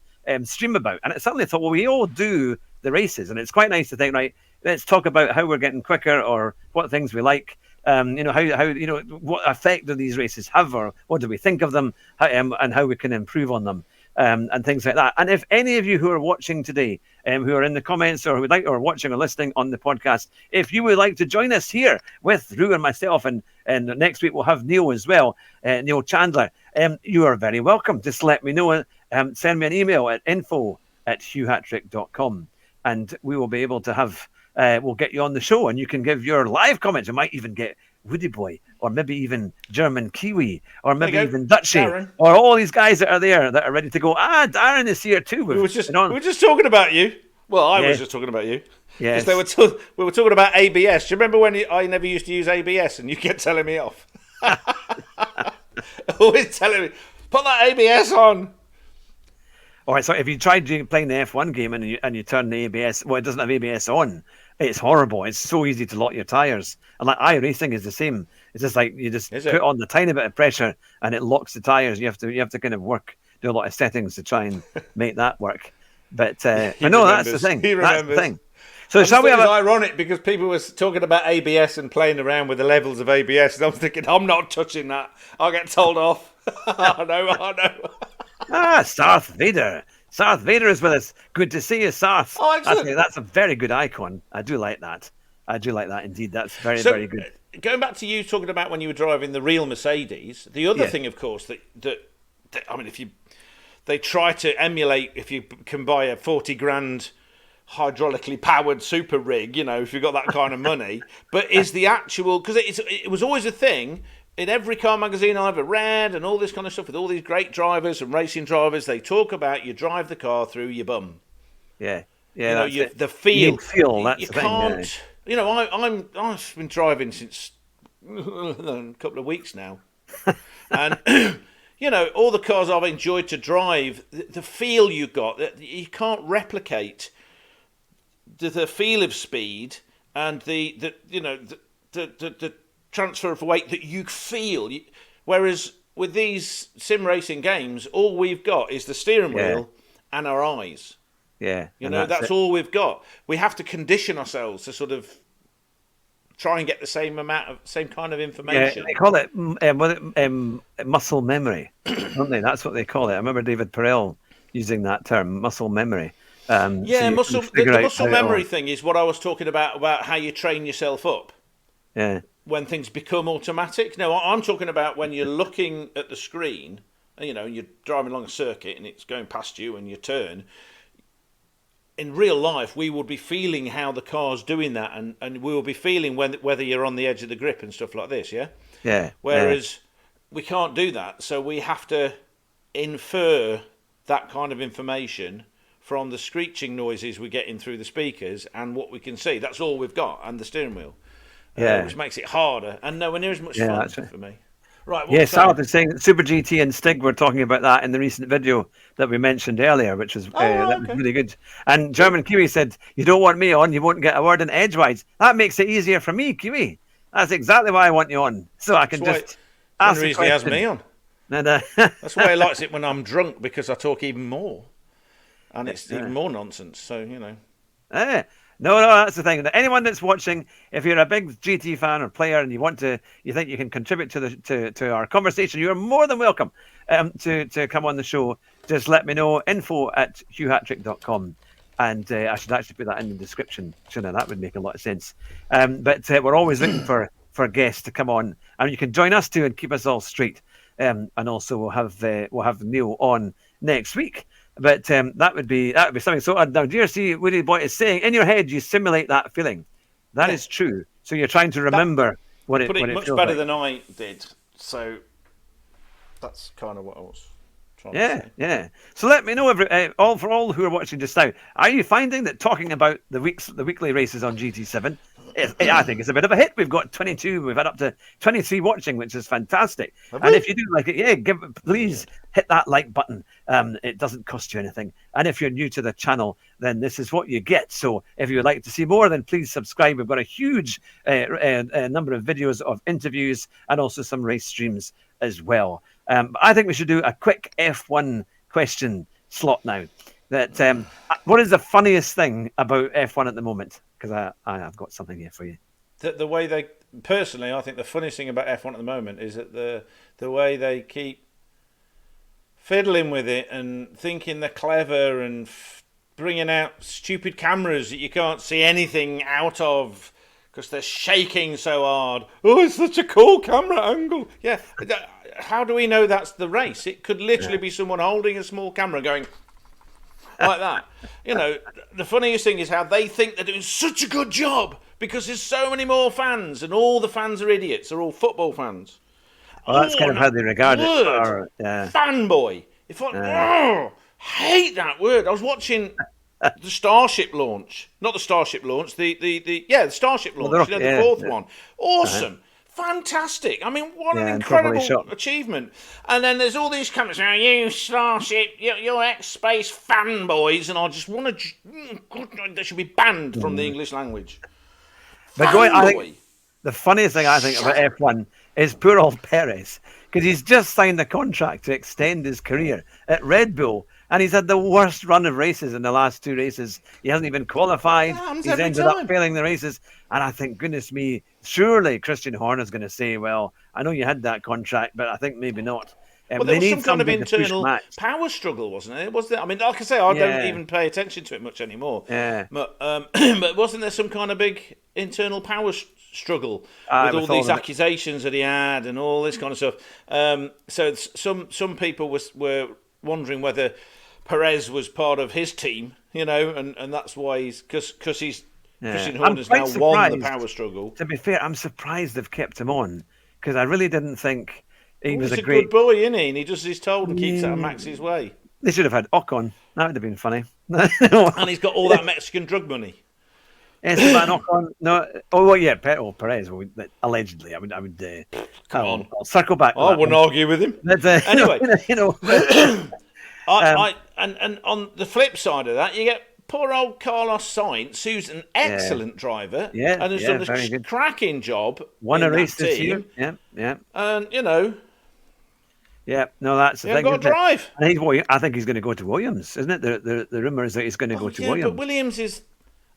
stream about, and I suddenly thought, well, we all do the races, and it's quite nice to think, right, let's talk about how we're getting quicker or what things we like, how what effect do these races have, or what do we think of them, and how we can improve on them, and things like that. And if any of you who are watching today, who are in the comments or or watching or listening on the podcast, if you would like to join us here with Roo and myself, and next week we'll have Neil as well, Neil Chandler, you are very welcome. Just let me know. Send me an email at info@hughhatrick.com, and we will be able to have, we'll get you on the show, and you can give your live comments. You might even get Woody Boy, or maybe even German Kiwi, or maybe even Dutchy, Darren, or all these guys that are there that are ready to go. Darren is here too.
We were just talking about you. Well, I was just talking about you. Yes. Because we were talking about ABS. Do you remember when I never used to use ABS and you kept telling me off? Always telling me, put that ABS on.
All right, so if you tried playing the F1 game and you turn the ABS, well, it doesn't have ABS on. It's horrible. It's so easy to lock your tires. And like iRacing is the same. It's just like you just put on the tiny bit of pressure and it locks the tires. You have to kind of do a lot of settings to try and make that work. But no, that's the thing. That's the thing. So shall we have?
It's ironic because people were talking about ABS and playing around with the levels of ABS, and I was thinking, I'm not touching that. I'll get told off. I know.
Darth Vader. Darth Vader is with us. Good to see you, Darth.
Oh, excellent.
That's a very good icon. I do like that. I do like that indeed. That's very,
So,
very good.
going back to you talking about when you were driving the real Mercedes, the other thing, of course, that I mean, they try to emulate, if you can buy a 40 grand hydraulically powered super rig, you know, if you've got that kind of money, but is the actual, because it was always a thing in every car magazine I ever read and all this kind of stuff with all these great drivers and racing drivers, they talk about you drive the car through your bum.
Yeah.
Yeah, you know, the feel.
That's
you
the thing,
can't. You know, I've been driving since a couple of weeks now, and you know, all the cars I've enjoyed to drive, the feel you got, you can't replicate the feel of speed and the transfer of weight that you feel. Whereas with these sim racing games, all we've got is the steering wheel and our eyes.
Yeah,
you know, that's all we've got. We have to condition ourselves to sort of try and get the same kind of information.
Yeah, they call it muscle memory, don't they? That's what they call it. I remember David Perel using that term, muscle memory.
The muscle memory thing is what I was talking about how you train yourself up.
Yeah.
When things become automatic. No, I'm talking about when you're looking at the screen, you know, you're driving along a circuit and it's going past you and you turn. In real life, we would be feeling how the car's doing that, and we will be feeling whether you're on the edge of the grip and stuff like this, yeah?
Yeah.
Whereas we can't do that, so we have to infer that kind of information from the screeching noises we're getting through the speakers and what we can see. That's all we've got, and the steering wheel, which makes it harder and nowhere near as much fun for me. Right.
Salad is saying that Super GT and Stig were talking about that in the recent video that we mentioned earlier, which was was really good. And German Kiwi said, "You don't want me on, you won't get a word in edgewise." That makes it easier for me, Kiwi. That's exactly why I want you on, so I can just ask the question.
He has me on. That's why he likes it when I'm drunk, because I talk even more, and it's even more nonsense. So you know.
No, that's the thing. Anyone that's watching, if you're a big GT fan or player and you think you can contribute to our conversation, you are more than welcome to come on the show. Just let me know. info@hughhatrick.com. And I should actually put that in the description, shouldn't I? That would make a lot of sense. But we're always looking for guests to come on, and you can join us too and keep us all straight. And also we'll have Neil on next week. But that would be something. So now, DRC Woody Boy is saying, in your head, you simulate that feeling. That is true. So you're trying to remember what it
much
feels
better
like.
than I did. So that's kind of what I was trying to say.
Yeah. So let me know, for all who are watching just now, are you finding that talking about the weekly races on GT7, I think it's a bit of a hit. We've got 22. We've had up to 23 watching, which is fantastic. And if you do like it, please hit that like button. It doesn't cost you anything. And if you're new to the channel, then this is what you get. So if you would like to see more, then please subscribe. We've got a huge number of videos of interviews and also some race streams as well. I think we should do a quick F1 question slot now. What is the funniest thing about F1 at the moment? Because I have got something here for you.
The way they, personally, I think the funniest thing about F1 at the moment is that the way they keep fiddling with it and thinking they're clever and bringing out stupid cameras that you can't see anything out of because they're shaking so hard. Oh, it's such a cool camera angle. Yeah. How do we know that's the race? It could literally be someone holding a small camera going like that. You know, the funniest thing is how they think they're doing such a good job because there's so many more fans and all the fans are idiots. They're all football fans.
Well, that's kind of how they regard it.
Fanboy. Hate that word. I was watching the Starship launch. Not the Starship launch. The Starship launch. The fourth one. Awesome. Fantastic. I mean, what an incredible achievement. And then there's all these cameras. Oh, you Starship, you're ex-space fanboys, and I just want to... They should be banned from the English language.
But I think the funniest thing I think about F1 is poor old Perez, because he's just signed a contract to extend his career at Red Bull, and he's had the worst run of races in the last 2 races. He hasn't even qualified. He's ended up failing the races. And I think, goodness me, surely Christian Horner's going to say, well, I know you had that contract, but I think maybe not.
Well, there
They
was
need
some kind of
something to push
internal
Max.
power struggle, wasn't it? Wasn't there? I mean, like I say, I don't even pay attention to it much anymore.
Yeah.
But, but wasn't there some kind of big internal power struggle with all
With all
these
of it.
accusations that he had and all this kind of stuff? So some people were wondering whether Perez was part of his team, and that's why because Christian Horner's now won the power struggle.
To be fair, I'm surprised they've kept him on because I really didn't think he was
He's
a great
good boy, isn't he? And he does as he's told and keeps out of Max's way.
They should have had Ocon. That would have been funny.
And he's got all that Mexican drug money.
Esteban Ocon. No. Oh, well, yeah. Perez. Allegedly, I would. I'll circle back.
I wouldn't argue with him. Anyway, and on the flip side of that, you get poor old Carlos Sainz, who's an excellent driver, and has done a cracking job.
Won a race this year. Yeah.
And
yeah, no, that's the thing.
Got to drive.
And I think he's going to go to Williams, isn't it? The rumour is that he's going to go to Williams.
But Williams is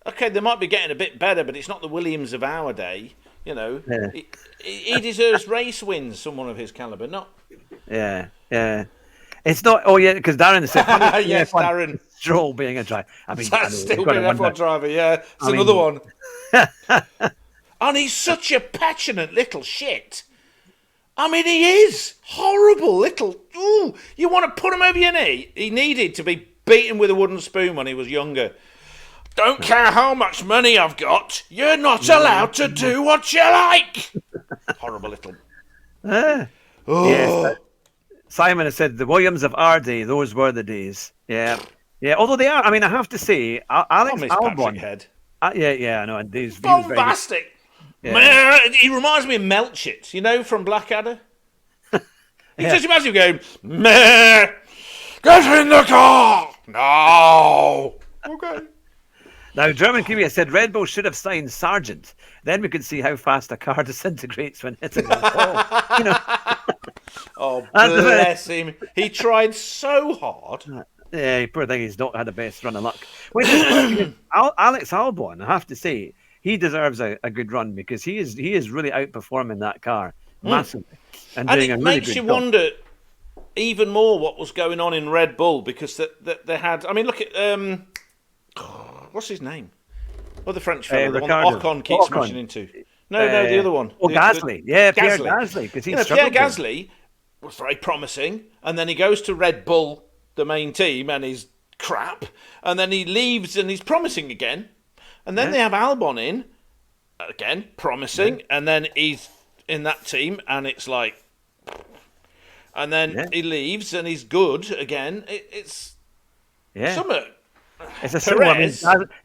okay. They might be getting a bit better, but it's not the Williams of our day. He deserves race wins. Someone of his calibre, not.
Yeah. It's not. Oh yeah, because Darren said.
Yes, Darren.
Stroll being a driver. I mean,
that's still being an F1 driver. Yeah, it's another one. And he's such a petulant little shit. I mean, he is horrible little. Ooh, you want to put him over your knee? He needed to be beaten with a wooden spoon when he was younger. Don't care how much money I've got. You're not allowed to do what you like. Horrible little.
Yes. Simon has said the Williams of our day. Those were the days. Yeah. Although they are. I mean, I have to say, Alex Albon.
Head.
I know. And these
bombastic. He reminds me of Melchett, from Blackadder. You just imagine him going, Meh, get in the car! No! Okay.
Now, German Kiwi has said Red Bull should have signed Sargent. Then we could see how fast a car disintegrates when hitting a wall.
Oh, bless him. He tried so hard.
Yeah, poor thing, he's not had the best run of luck. Alex Albon, I have to say, he deserves a good run because he is really outperforming that car massively. And doing
it
a really
makes
good
you
job.
wonder even more what was going on in Red Bull because that they had. I mean, look at what's his name? Oh, the French fellow, the one that Ocon keeps smashing into. No, the other one.
Oh, Gasly. Pierre Gasly. Because
Pierre Gasly was very promising, and then he goes to Red Bull, the main team, and he's crap, and then he leaves and he's promising again. And then they have Albon in, again, promising, and then he's in that team, and it's like... And then he leaves, and he's good again. It's... Summer.
It's a similar...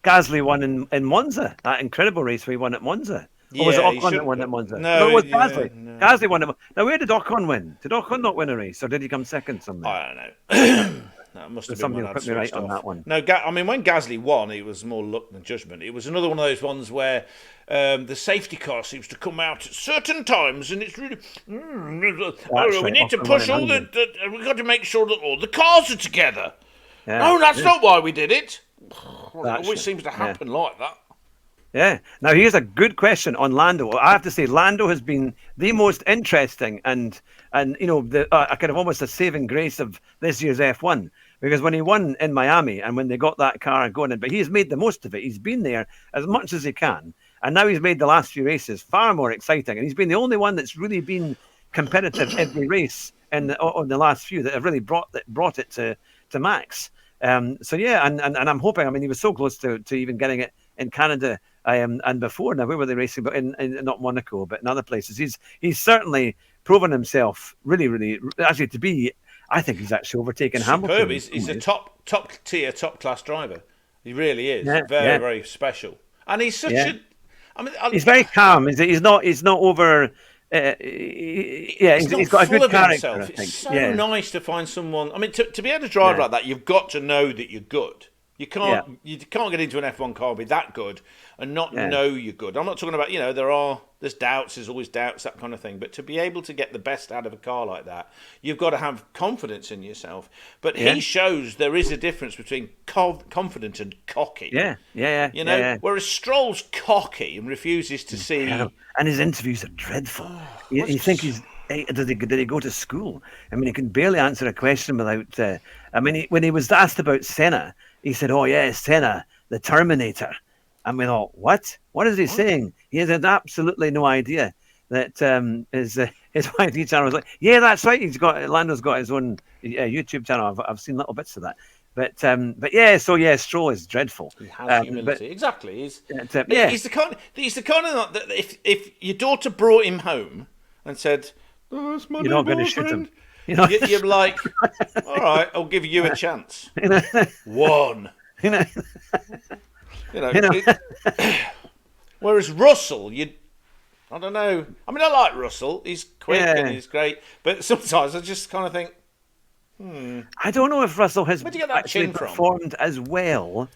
Gasly won in Monza, that incredible race we won at Monza. Or was it Ocon that won at Monza? No, it was Gasly. No. Gasly won it. Now, where did Ocon win? Did Ocon not win a race, or did he come second somewhere?
I don't know. No, it must have been
somebody put me right on that one.
No, I mean, when Gasly won, it was more luck than judgment. It was another one of those ones where the safety car seems to come out at certain times, and it's really... we need to push all the... We've got to make sure that all the cars are together. Yeah, no, that's not why we did it. It always seems to happen like that.
Yeah. Now, here's a good question on Lando. I have to say, Lando has been the most interesting and a kind of almost a saving grace of this year's F1. Because when he won in Miami and when they got that car going in, but he has made the most of it. He's been there as much as he can. And now he's made the last few races far more exciting. And he's been the only one that's really been competitive every race on the last few that have really brought it to Max. And I'm hoping, I mean, he was so close to even getting it in Canada and before. Now, where were they racing? But in not Monaco, but in other places. He's certainly proven himself really, really, actually to be, I think he's actually overtaken Hamilton.
He's a top tier, top class driver. He really is. Very, very special. And he's such
he's very calm. He's not over... he's got a good character. I think.
It's so nice to find someone. I mean, to be able to drive like that, you've got to know that you're good. You can't get into an F1 car and be that good and not know you're good. I'm not talking about, there's doubts, there's always doubts, that kind of thing. But to be able to get the best out of a car like that, you've got to have confidence in yourself. But he shows there is a difference between confident and cocky. Whereas Stroll's cocky and refuses to see...
And his interviews are dreadful. You think he's did he go to school? I mean, he can barely answer a question without. When he was asked about Senna, he said, "Oh yeah, Senna, the Terminator." And we thought, what? What is he saying? He had absolutely no idea that his YT channel was like, yeah, that's right. Lando's got his own YouTube channel. I've seen little bits of that. But yeah, so yeah, Stroll is dreadful.
He has humility. Exactly. He's the kind. He's the kind of that if your daughter brought him home and said, "Oh, that's my
You're not going to shoot him.
You're like, all right, I'll give you a chance. One. Whereas Russell, I don't know. I mean, I like Russell. He's quick and he's great. But sometimes I just kind of think,
I don't know if Russell has
where'd you get that
actually
chin from?
performed as well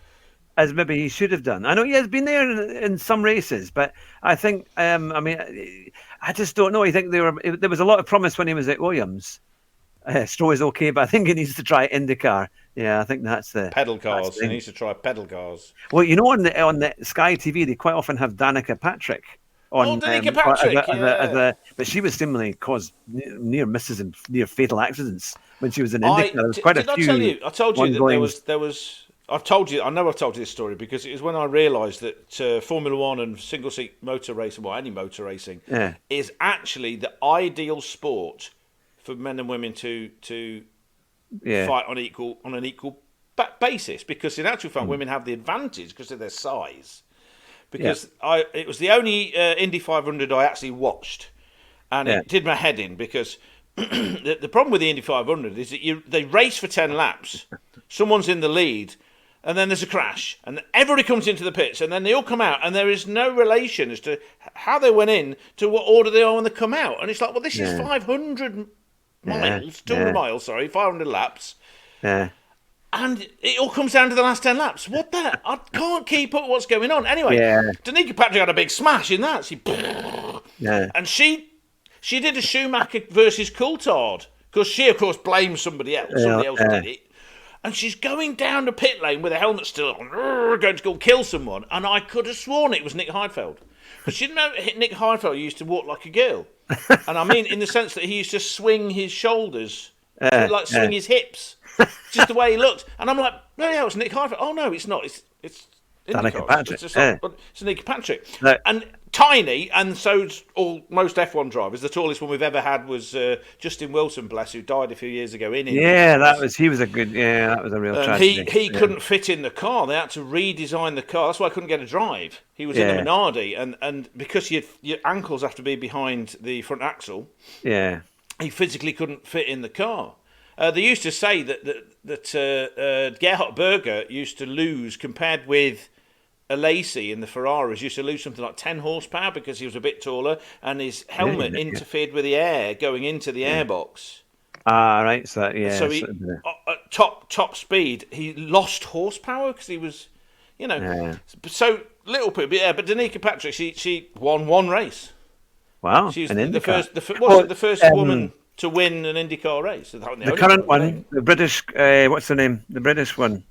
as maybe he should have done. I know he has been there in some races, but I think, I just don't know. I think there was a lot of promise when he was at Williams. Stroll is okay, but I think he needs to try IndyCar. Yeah, I think that's the
pedal cars. He needs to try pedal cars.
Well, on the Sky TV, they quite often have Danica Patrick on.
Danica Patrick,
but she was similarly caused near misses and near fatal accidents when she was in IndyCar. There was quite a few.
I told you that there was. I've told you. I know I've told you this story because it was when I realised that Formula One and single seat motor racing, well, any motor racing, is actually the ideal sport for men and women to fight on an equal basis, because in actual fact women have the advantage because of their size. Because it was the only Indy 500 I actually watched, and it did my head in because the problem with the Indy 500 is that they race for 10 laps, someone's in the lead, and then there's a crash, and everybody comes into the pits, and then they all come out, and there is no relation as to how they went in to what order they are when they come out. And it's like, well, this is 500 miles, 200 miles, 500 laps.
Yeah.
And it all comes down to the last 10 laps. What the? I can't keep up what's going on. Anyway, Danica Patrick had a big smash in that. And she did a Schumacher versus Coulthard, because she, of course, blames somebody else. Somebody else did it. And she's going down the pit lane with her helmet still on, going to go kill someone. And I could have sworn it was Nick Heidfeld. Because she didn't know Nick Heidfeld used to walk like a girl. And I mean in the sense that he used to swing his shoulders, swing his hips. Just the way he looked. And I'm like, no, yeah, it's Nick Heidfeld. Oh, no, it's not. It's
Danica Patrick.
It's Danica Patrick. No. And tiny, and so's most F1 drivers. The tallest one we've ever had was Justin Wilson, bless, who died a few years ago in Indy.
Yeah, that was a real tragedy.
He couldn't fit in the car. They had to redesign the car. That's why I couldn't get a drive. He was in a Minardi, and because your ankles have to be behind the front axle, he physically couldn't fit in the car. They used to say that Gerhard Berger used to lose, compared with Alesi in the Ferraris, used to lose something like 10 horsepower because he was a bit taller, and his helmet interfered with the air going into the airbox.
Ah, right. So
he, at top speed, he lost horsepower because he was, so little. But Danica Patrick, she won one race.
Wow!
She's the first woman to win an IndyCar race.
The current one, the British, what's the name? The British one.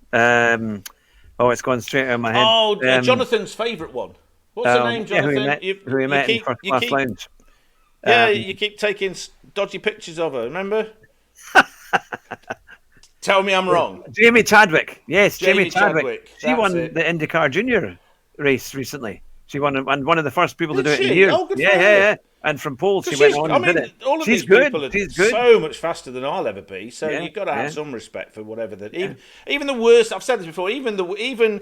It's gone straight out of my head.
Oh, Jonathan's favourite one. What's the name, Jonathan?
Who we met in First Class Lounge.
Yeah, you keep taking dodgy pictures of her, remember? Tell me I'm wrong.
Jamie Chadwick. Yes, Jamie Chadwick. She won
the
IndyCar Junior race recently. She won, and one of the first people to do it in
the
year.
Oh, good
yeah. And from Pole, she went on and did it.
All of these people are so much faster than I'll ever be. So you've got to have some respect for whatever that. Even the worst. I've said this before. Even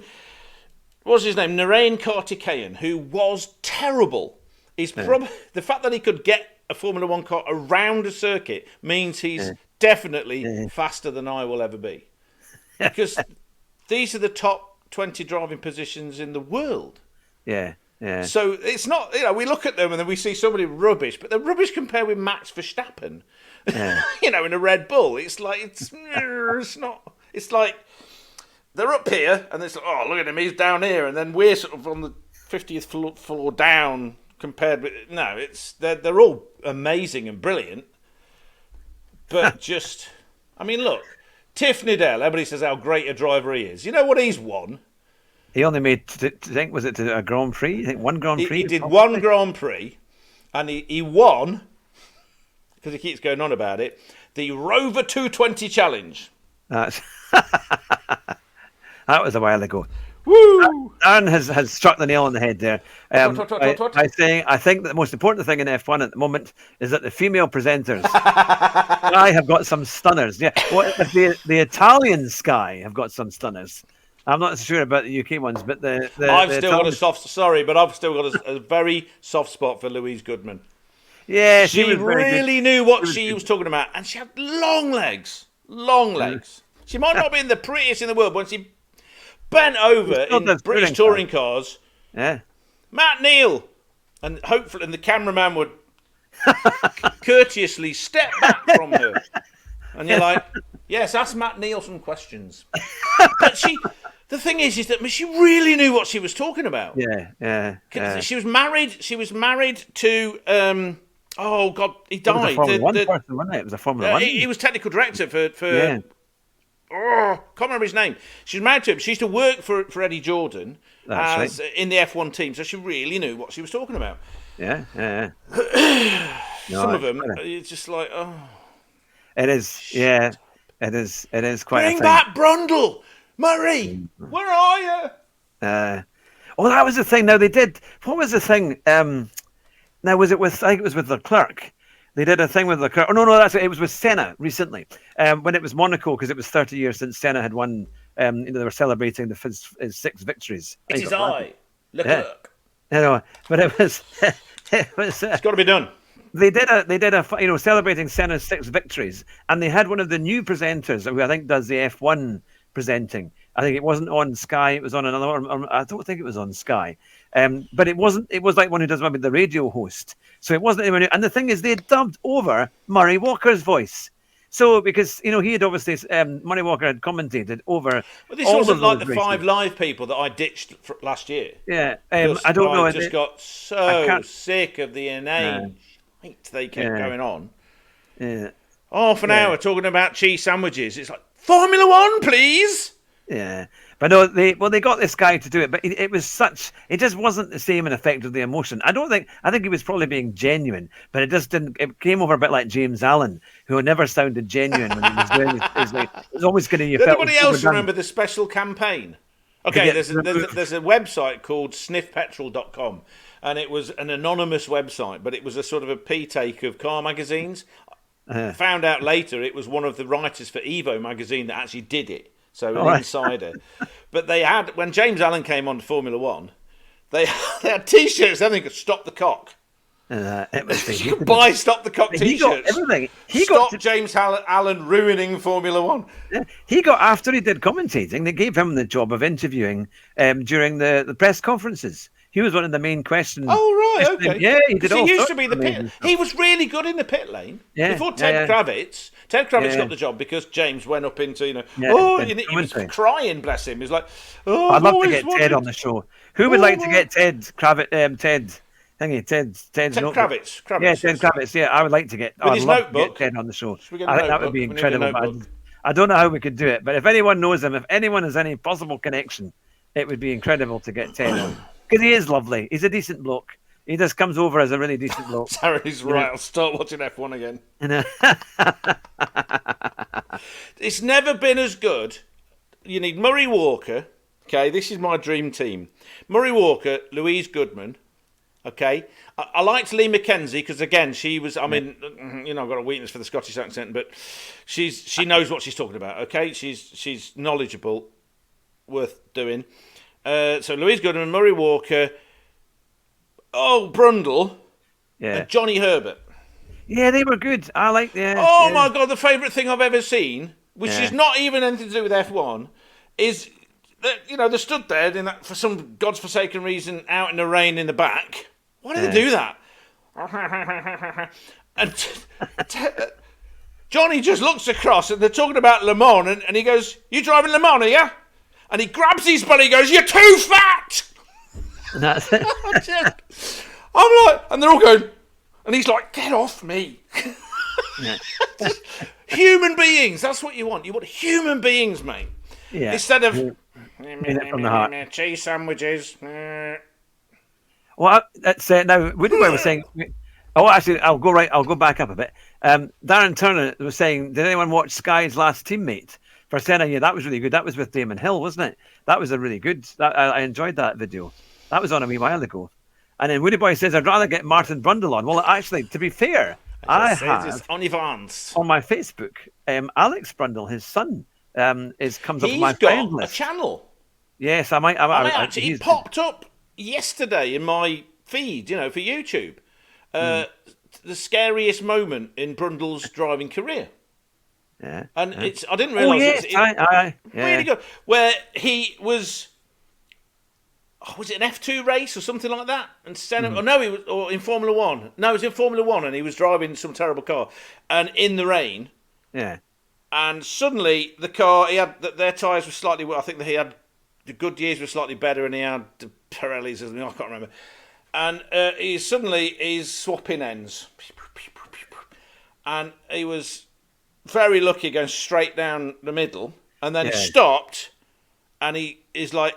what's his name? Narain Kartikeyan, who was terrible. Is probably the fact that he could get a Formula One car around a circuit means he's definitely faster than I will ever be. Because these are the top 20 driving positions in the world.
Yeah. Yeah.
So it's not, we look at them and then we see somebody rubbish, but they're rubbish compared with Max Verstappen. In a Red Bull. It's like, it's not, it's like they're up here and it's like, oh, look at him, he's down here. And then we're sort of on the 50th floor down compared with, they're all amazing and brilliant. But just, look, Tiff Needell, everybody says how great a driver he is. You know what he's won?
He only made, was it a Grand Prix? I think one Grand Prix.
He did one Grand Prix, and he won because he keeps going on about it, the Rover 220 Challenge.
That's that was a while ago.
Woo!
Aaron has struck the nail on the head there.
What?
By saying, I think that the most important thing in F1 at the moment is that the female presenters, Sky, have got some stunners. Yeah, the Italian Sky have got some stunners. I'm not sure about the UK ones, but
I've still got a very soft spot for Louise Goodman.
Yeah,
she
was very
really
good.
knew what she was talking about, and she had long legs. She might not be the prettiest in the world, but when she bent over in British touring cars,
yeah,
Matt Neal, and hopefully the cameraman would courteously step back from her, and you're like, yes, ask Matt Neal some questions. But the thing is that she really knew what she was talking about.
Yeah.
She was married. She was married to. Oh God, he died.
It was a Formula One person, wasn't it? It was a Formula One.
He was technical director for. Yeah. Oh, can't remember his name. She was married to him. She used to work for Eddie Jordan in the F1 team, so she really knew what she was talking about.
Yeah.
Some of them, it's just like, oh.
It is. Yeah. It is quite.
Bring back Brundle, Murray. Where are you?
That was the thing. Now they did. What was the thing? Now was it with? I think it was with Leclerc. They did a thing with Leclerc. Oh no, it was with Senna recently. When it was Monaco, because it was 30 years since Senna had won. They were celebrating his 6 victories.
It is Leclerc.
Yeah. But it was. It's
got to be done.
They did a celebrating Senna's 6 victories, and they had one of the new presenters who I think does the F1 presenting. I think it wasn't on Sky; it was on another one. I don't think it was on Sky, but it wasn't. It was like one who does maybe the radio host. So it wasn't anyone. And the thing is, they dubbed over Murray Walker's voice. So because he had obviously Murray Walker had commentated over.
Well, this wasn't like the races. 5 Live people that I ditched last year.
Yeah, I don't know.
I just got so sick of the inane shite they kept going on.
Yeah.
Half an hour talking about cheese sandwiches. It's like Formula One, please.
Yeah, but no, they got this guy to do it, but it just wasn't the same in effect of the emotion. I think he was probably being genuine, but it just didn't. It came over a bit like James Allen, who never sounded genuine when he was doing it. It was always going to.
Did anybody else remember the special campaign? Okay, there's a website called sniffpetrol.com, and it was an anonymous website, but it was a sort of a p-take of car magazines. Found out later it was one of the writers for Evo magazine that actually did it. So an insider. But they had, when James Allen came on to Formula One, they had T-shirts, I think, Stop the Cock. You could buy Stop the Cock T-shirts.
He got everything.
Stop James Allen ruining Formula One.
Yeah. He got, after he did commentating, they gave him the job of interviewing during the press conferences. He was one of the main questions.
Oh, right, okay.
Yeah, he did.
He used to be the pit. He was really good in the pit lane before Ted Kravitz. Ted Kravitz got the job because James went up into, he was crying, bless him. He was like,
I'd love to get Ted on the show. Who would like to get Ted Kravitz? Ted
Kravitz.
Yeah, Ted Kravitz. Yeah, I would like to get.
With his notebook.
Get Ted on the show. I think that would be incredible. I don't know how we could do it, but if anyone knows him, if anyone has any possible connection, it would be incredible to get Ted on. Because he is lovely. He's a decent bloke. He just comes over as a really decent bloke.
Sarah's right. I'll start watching F1 again. It's never been as good. You need Murray Walker. Okay, this is my dream team. Murray Walker, Louise Goodman. Okay, I liked Lee McKenzie because again, she was. I mean, I've got a weakness for the Scottish accent, but she knows what she's talking about. Okay, she's knowledgeable, worth doing. So Louise Goodman, Murray Walker, Brundle, and Johnny Herbert. Yeah,
they were good. I like that.
My God, the favourite thing I've ever seen, which is not even anything to do with F1, is that, they stood there for some godforsaken reason out in the rain in the back. Why did they do that? And Johnny just looks across and they're talking about Le Mans and he goes, "You driving Le Mans, are you?" And he grabs his belly and goes, "You're too fat!"
And that's it.
I'm like, and they're all going, and he's like, "Get off me." Human beings, that's what you want. You want human beings, mate.
Yeah.
Instead of
from the heart.
Cheese sandwiches.
Well, that's now. What I was saying, Oh, actually, I'll go back up a bit. Darren Turner was saying, did anyone watch Sky's Last Teammate for Senna? Yeah, that was really good. That was with Damon Hill, wasn't it? That was a really good. I enjoyed that video. That was on a wee while ago. And then Woody Boy says, I'd rather get Martin Brundle on. Well, actually, to be fair, I have
on Evans
on my Facebook, Alex Brundle, his son, comes up on my
He's got
friend list.
a channel.
Yes, I might.
Actually, he popped up yesterday in my feed, for YouTube. The scariest moment in Brundle's driving career.
Yeah,
and I didn't realise really good. Where he was. Was it an F2 race or something like that? And Senna, or in Formula One. No, it was in Formula One, and he was driving some terrible car, and in the rain.
Yeah.
And suddenly the car, their tyres were slightly. I think that he had the Goodyears were slightly better, and he had the Pirellis. I can't remember. And he's swapping ends, and he was very lucky going straight down the middle, and then stopped, and he is like,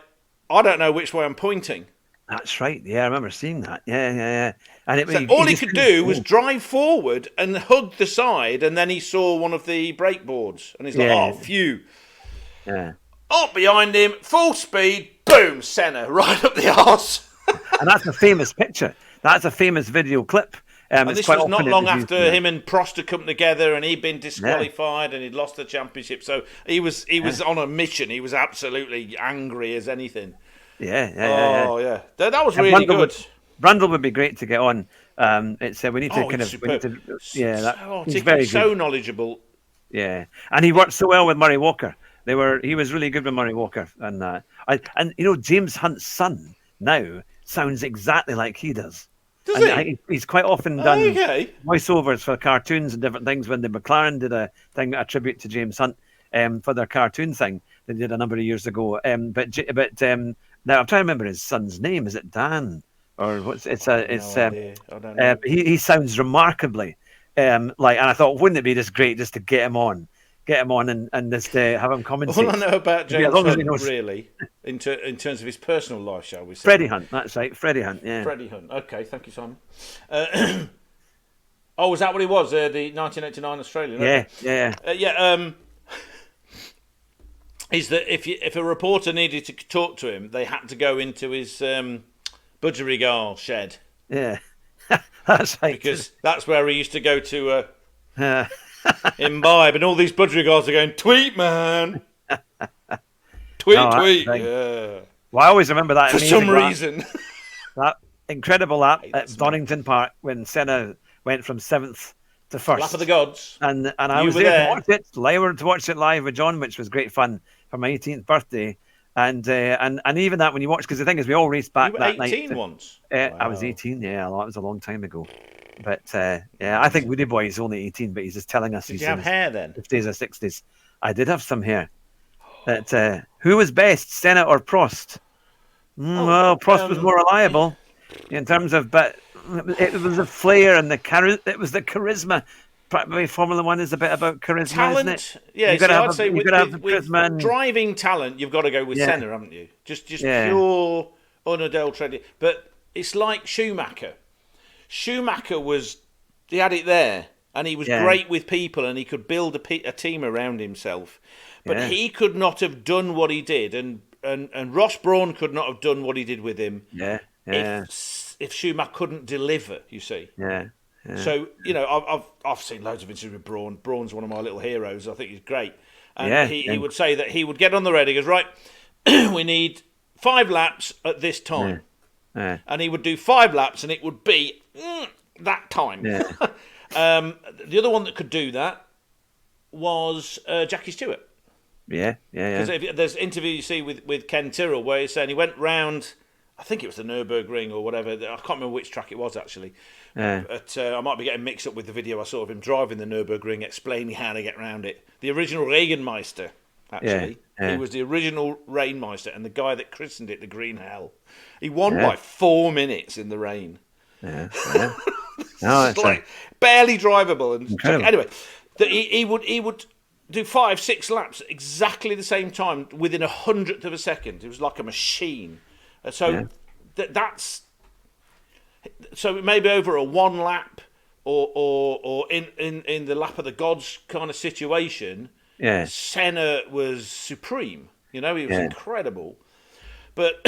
I don't know which way I'm pointing.
That's right. Yeah, I remember seeing that. Yeah. And
all he could do was drive forward and hug the side, and then he saw one of the brake boards, and he's like, "Oh, phew!"
Yeah.
Up behind him, full speed, boom, Senna right up the arse.
And that's a famous picture. That's a famous video clip.
And this was not long after him and Prost had come together, and he'd been disqualified, and he'd lost the championship. So he was on a mission. He was absolutely angry as anything.
Yeah.
That was really good.
Brundle would be great to get on. It's we need to he's very good.
So knowledgeable.
Yeah, and he worked so well with Murray Walker. He was really good with Murray Walker, and James Hunt's son now sounds exactly like he does. He's quite often done voiceovers for cartoons and different things. When the McLaren did a tribute to James Hunt for their cartoon thing, they did a number of years ago. But now I'm trying to remember his son's name. Is it Dan or what's? I don't know. He sounds remarkably and I thought, wouldn't it be just great just to get him on and just have him commentate?
All I know about James Hunt, really, in terms of his personal life, shall we say?
Freddie Hunt, that's right. Freddie Hunt, yeah.
Freddie Hunt. Okay, thank you, Simon. Was that what he was? The 1989 Australian?
Yeah.
Is that if a reporter needed to talk to him, they had to go into his budgerigar shed?
Yeah, that's right.
Because that's where he used to go to imbibe, and all these budgerigars are going, tweet, man. tweet. Yeah.
Well, I always remember that
for some reason.
That incredible lap at Donington Park when Senna went from 7th to 1st.
Lap of the gods.
And I was there to watch it. To watch it live with John, which was great fun for my 18th birthday. And even that when you watch, because the thing is, we all raced back that night.
18 once?
Wow. I was 18, yeah. That was a long time ago. But I think Woody Boy is only 18, but he's just telling us
he's in his hair then?
50s or 60s. I did have some hair. But who was best, Senna or Prost? Well, Prost was more reliable in terms of, but it was the flair and it was the charisma. Probably Formula One is a bit about charisma,
talent,
isn't it?
Yeah, I'd say with
charisma
driving talent, you've got to go with Senna, haven't you? Just pure, unadulterated. But it's like Schumacher. Schumacher he had it there, and he was great with people, and he could build a team around himself. But he could not have done what he did, and Ross Brawn could not have done what he did with him. If Schumacher couldn't deliver, you see.
Yeah.
So I've seen loads of interviews with Brawn. Brawn's one of my little heroes. I think he's great. And he would say that he would get on the radio. He goes, right, we need 5 laps at this time. And he would do 5 laps, and it would be that time. The other one that could do that was Jackie Stewart. Because there's an interview you see with Ken Tyrrell where he's saying he went round, I think it was the Nürburgring or whatever. I can't remember which track it was actually. But I might be getting mixed up with the video I saw of him driving the Nürburgring, explaining how to get around it. The original Regenmeister, actually. He was the original Rainmeister, and the guy that christened it the Green Hell. He won by 4 minutes in the rain. It's like barely drivable. And anyway, he would do 5-6 laps at exactly the same time within 100th of a second. It was like a machine. So that's so maybe over a 1 lap or in the lap of the gods kind of situation,
Yeah.
Senna was supreme. You know, he was incredible. But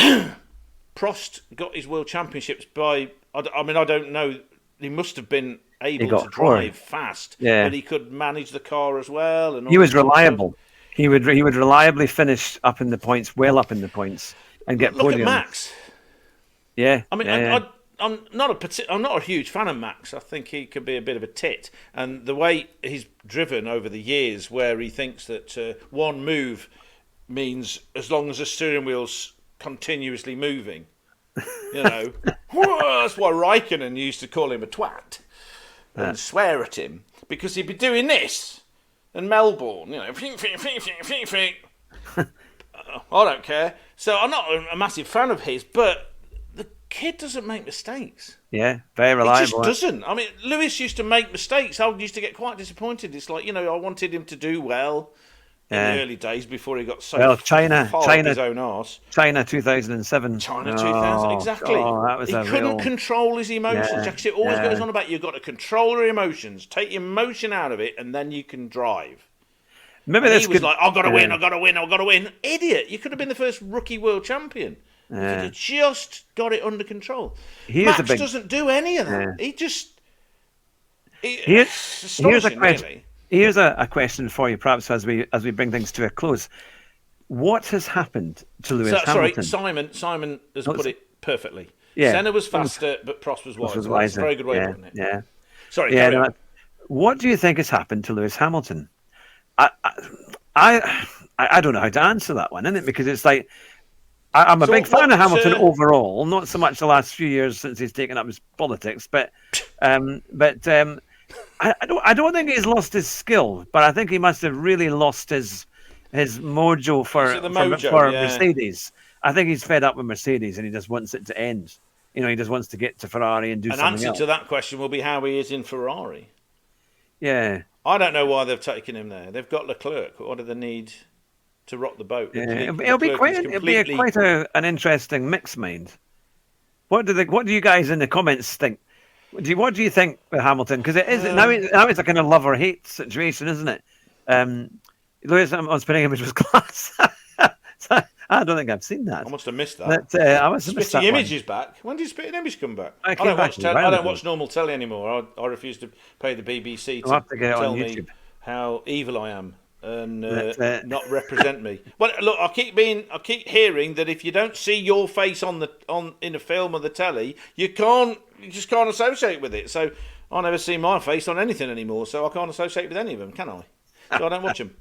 Prost got his world championships by, I mean, I don't know, he must have been able to drive fast, but he could manage the car as well. And
he was reliable. He would reliably finish up in the points, well up in the points, and get podiums.
Look at Max.
Yeah,
I mean, I'm not a huge fan of Max. I think he could be a bit of a tit, and the way he's driven over the years, where he thinks that one move means as long as the steering wheel's continuously moving, you know. That's why Raikkonen used to call him a twat and swear at him, because he'd be doing this in Melbourne, you know. I don't care. So I'm not a massive fan of his, but the kid doesn't make mistakes.
Yeah, very reliable.
He just doesn't. I mean, Lewis used to make mistakes. I used to get quite disappointed. It's like, you know, I wanted him to do well in the early days before he got so
China,
his own arse.
China 2007.
China 2000, exactly.
Oh, that was
he couldn't control his emotions. Actually, it always goes on about you've got to control your emotions, take your emotion out of it, and then you can drive.
Maybe
he was like, I've got to win, I've got to win, I've got to win. Idiot. You could have been the first rookie world champion. You could have just got it under control. Max doesn't do any of that. He just...
Here's a question. Really. Here's a question for you, perhaps, as we bring things to a close. What has happened to Lewis Hamilton?
Sorry, Simon has put it perfectly.
Yeah.
Senna was faster, but Prost was wiser. That's a very good way of putting it.
Yeah.
Sorry, carry on.
What do you think has happened to Lewis Hamilton? I don't know how to answer that one, isn't it? Because it's like, I'm a big fan of Hamilton overall, not so much the last few years since he's taken up his politics, but I don't think he's lost his skill, but I think he must have really lost his mojo for Mercedes. I think he's fed up with Mercedes and he just wants it to end. You know, he just wants to get to Ferrari and do something else.
An answer to that question will be how he is in Ferrari.
Yeah.
I don't know why they've taken him there. They've got Leclerc. What do they need to rock the boat?
It'll be quite an interesting mix, mind. What do you guys in the comments think? What do you think with Hamilton? Because it is now it's a kind of love or hate situation, isn't it? Lewis on spinning image was class. I don't think I've seen that.
I must have missed that.
I must have missed that.
Spitting Image is back. When did Spitting Image come back? I don't watch normal telly anymore. I refuse to pay the BBC to tell me how evil I am and not represent me. Well, look, I keep hearing that if you don't see your face in a film or the telly, you just can't associate with it. So I never see my face on anything anymore, so I can't associate with any of them, can I? So I don't watch them.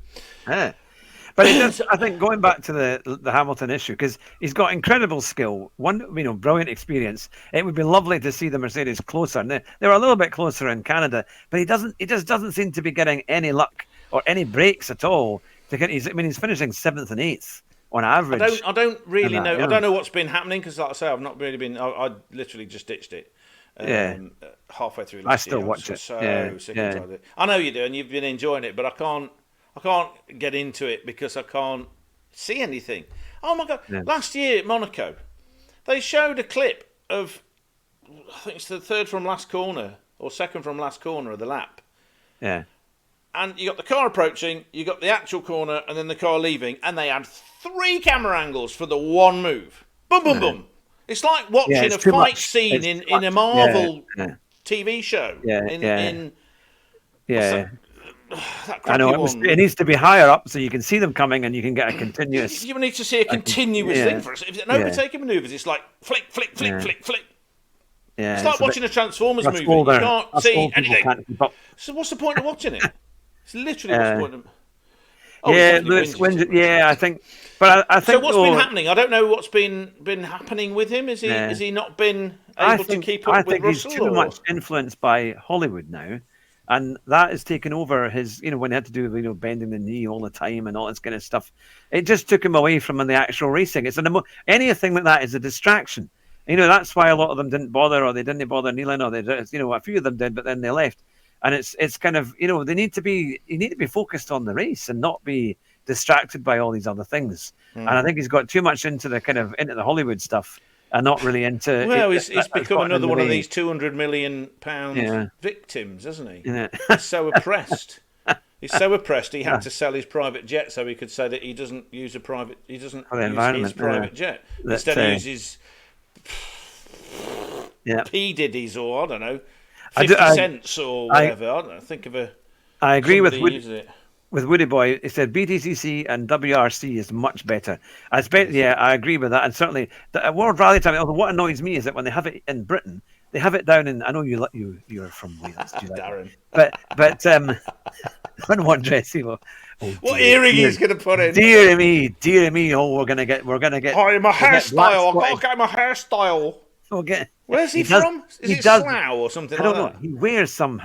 But I think going back to the Hamilton issue, because he's got incredible skill, brilliant experience. It would be lovely to see the Mercedes closer. And they were a little bit closer in Canada, but he just doesn't seem to be getting any luck or any breaks at all. He's finishing 7th and 8th on average.
I don't really know. I don't know what's been happening because, like I say, I've not really been. I literally just ditched it. Halfway through.
I still watch it.
Sick and tired. I know you do, and you've been enjoying it, but I can't get into it because I can't see anything. Oh my God! Yeah. Last year at Monaco, they showed a clip of, I think it's the third from last corner or second from last corner of the lap.
Yeah.
And you got the car approaching, you got the actual corner, and then the car leaving, and they had 3 camera angles for the one move. Boom, boom, boom. It's like watching a fight scene in a Marvel TV show.
I know it needs to be higher up so you can see them coming and you can get a continuous.
You need to see a continuous thing for us. If it's an overtaking manoeuvres, it's like flick, flick, flick, flick, flick. Yeah, it's like watching a Transformers movie. You can't see anything. So what's the point of watching it? It's literally what's the point of.
I think. But I think.
So what's been happening? I don't know what's been happening with him. Has he not been able to keep up with Russell?
I think he's too much influenced by Hollywood now. And that has taken over his, when he had to do, bending the knee all the time and all this kind of stuff. It just took him away from the actual racing. Anything like that is a distraction. That's why a lot of them didn't bother, or they didn't bother kneeling, or a few of them did, but then they left. And it's kind of, you need to be focused on the race and not be distracted by all these other things. And I think he's got too much into the Hollywood stuff. and not really into.
Well,
it,
he's
that's
become
gotten in
another
the
one of
way.
these £200 million
Yeah.
victims, hasn't he?
Yeah.
He's so oppressed. He's so oppressed. He
Yeah.
had to sell his private jet so he could say that he doesn't use a private. He doesn't
For the
use his
environment,
private
yeah.
jet.
That,
Instead, he uses
yeah.
P Diddy's or I don't know,
I do-
50
I-
cents or whatever. I don't know. Think of a.
I agree with
somebody uses it.
Woody Boy. He said BTCC and WRC is much better. Yeah, I agree with that. And certainly, the World Rally Time. Although what annoys me is that when they have it in Britain, they have it down in. I know you're from Wales, do that.
Darren.
But on one dress, you know,
What earring he's going to put in?
Dear me! Oh, we're gonna get.
Oh, my hairstyle. I've got to get my hairstyle.
We'll get.
Where's he from? Is it Slough or something
I
like
don't know.
that?
He wears some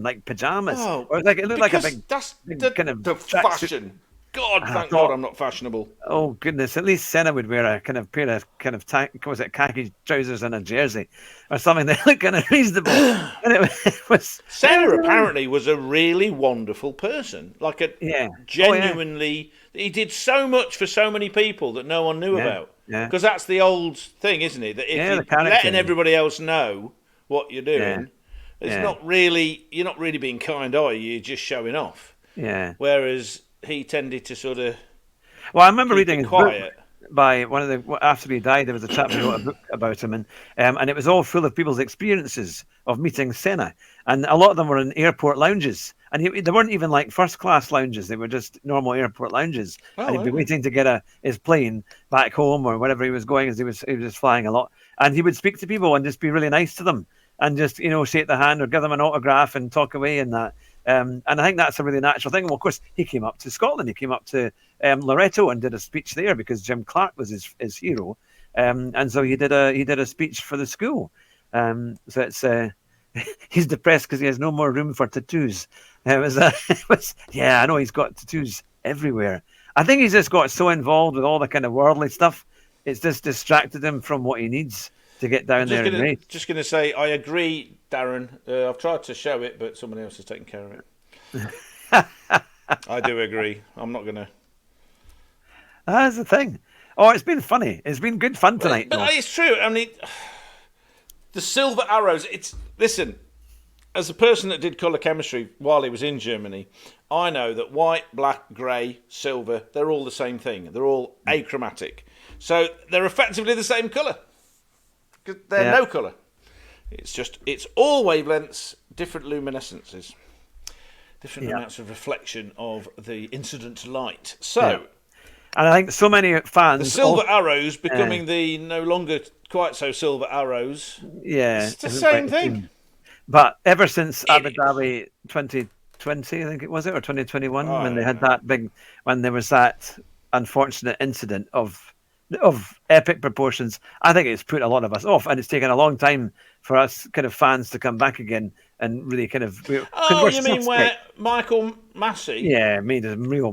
like pajamas,
Oh,
or like it looked like a
because
big.
that's
big
the,
kind of
the
tracksuit.
fashion. God, thank
thought-
God I'm not fashionable.
Oh goodness! At least Senna would wear a kind of pair of khaki trousers and a jersey, or something that looked kind of reasonable. And it was
Senna apparently was a really wonderful person. Like a
Yeah.
genuinely, he did so much for so many people that no one knew about.
Yeah.
Because that's the old thing, isn't it? That if
Yeah,
you're
the character.
letting everybody else know what you're doing, it's
Yeah.
not really, you're not really being kind, are you? You're just showing off.
Yeah.
Whereas he tended to sort of
Well, I remember
keep
reading
it
his book
quiet.
by one of the after he died. There was a chap who wrote a book about him, and it was all full of people's experiences of meeting Senna, and a lot of them were in airport lounges, and they weren't even like first class lounges; they were just normal airport lounges.
Oh,
And he'd be
wow.
waiting to get his plane back home or wherever he was going, as he was flying a lot, and he would speak to people and just be really nice to them, and just shake their hand or give them an autograph and talk away and that. And I think that's a really natural thing. Well, of course, he came up to Scotland. He came up to Loreto and did a speech there because Jim Clark was his hero, and so he did a speech for the school. So it's he's depressed because he has no more room for tattoos. Yeah, I know he's got tattoos everywhere. I think he's just got so involved with all the kind of worldly stuff, it's just distracted him from what he needs to get down there and race.
Just going to say, I agree, Darren. I've tried to show it, but somebody else has taken care of it. I do agree. I'm not going to.
That's the thing. Oh, it's been funny. It's been good fun tonight.
But it's true. I mean, the silver arrows. Listen. As a person that did colour chemistry while he was in Germany, I know that white, black, grey, silver, they're all the same thing. They're all achromatic. So they're effectively the same colour. They're no colour. It's all wavelengths, different luminescences, different amounts of reflection of the incident light. So,
and I think so many fans.
the silver arrows becoming the no longer quite so silver arrows.
Yeah,
It's the same thing.
But ever since Abu Dhabi 2020, I think it was, or 2021, when they had when there was that unfortunate incident of epic proportions, I think it's put a lot of us off, and it's taken a long time for us kind of fans to come back again and really kind of.
Oh, you mean where Michael Massey?
Yeah, made a real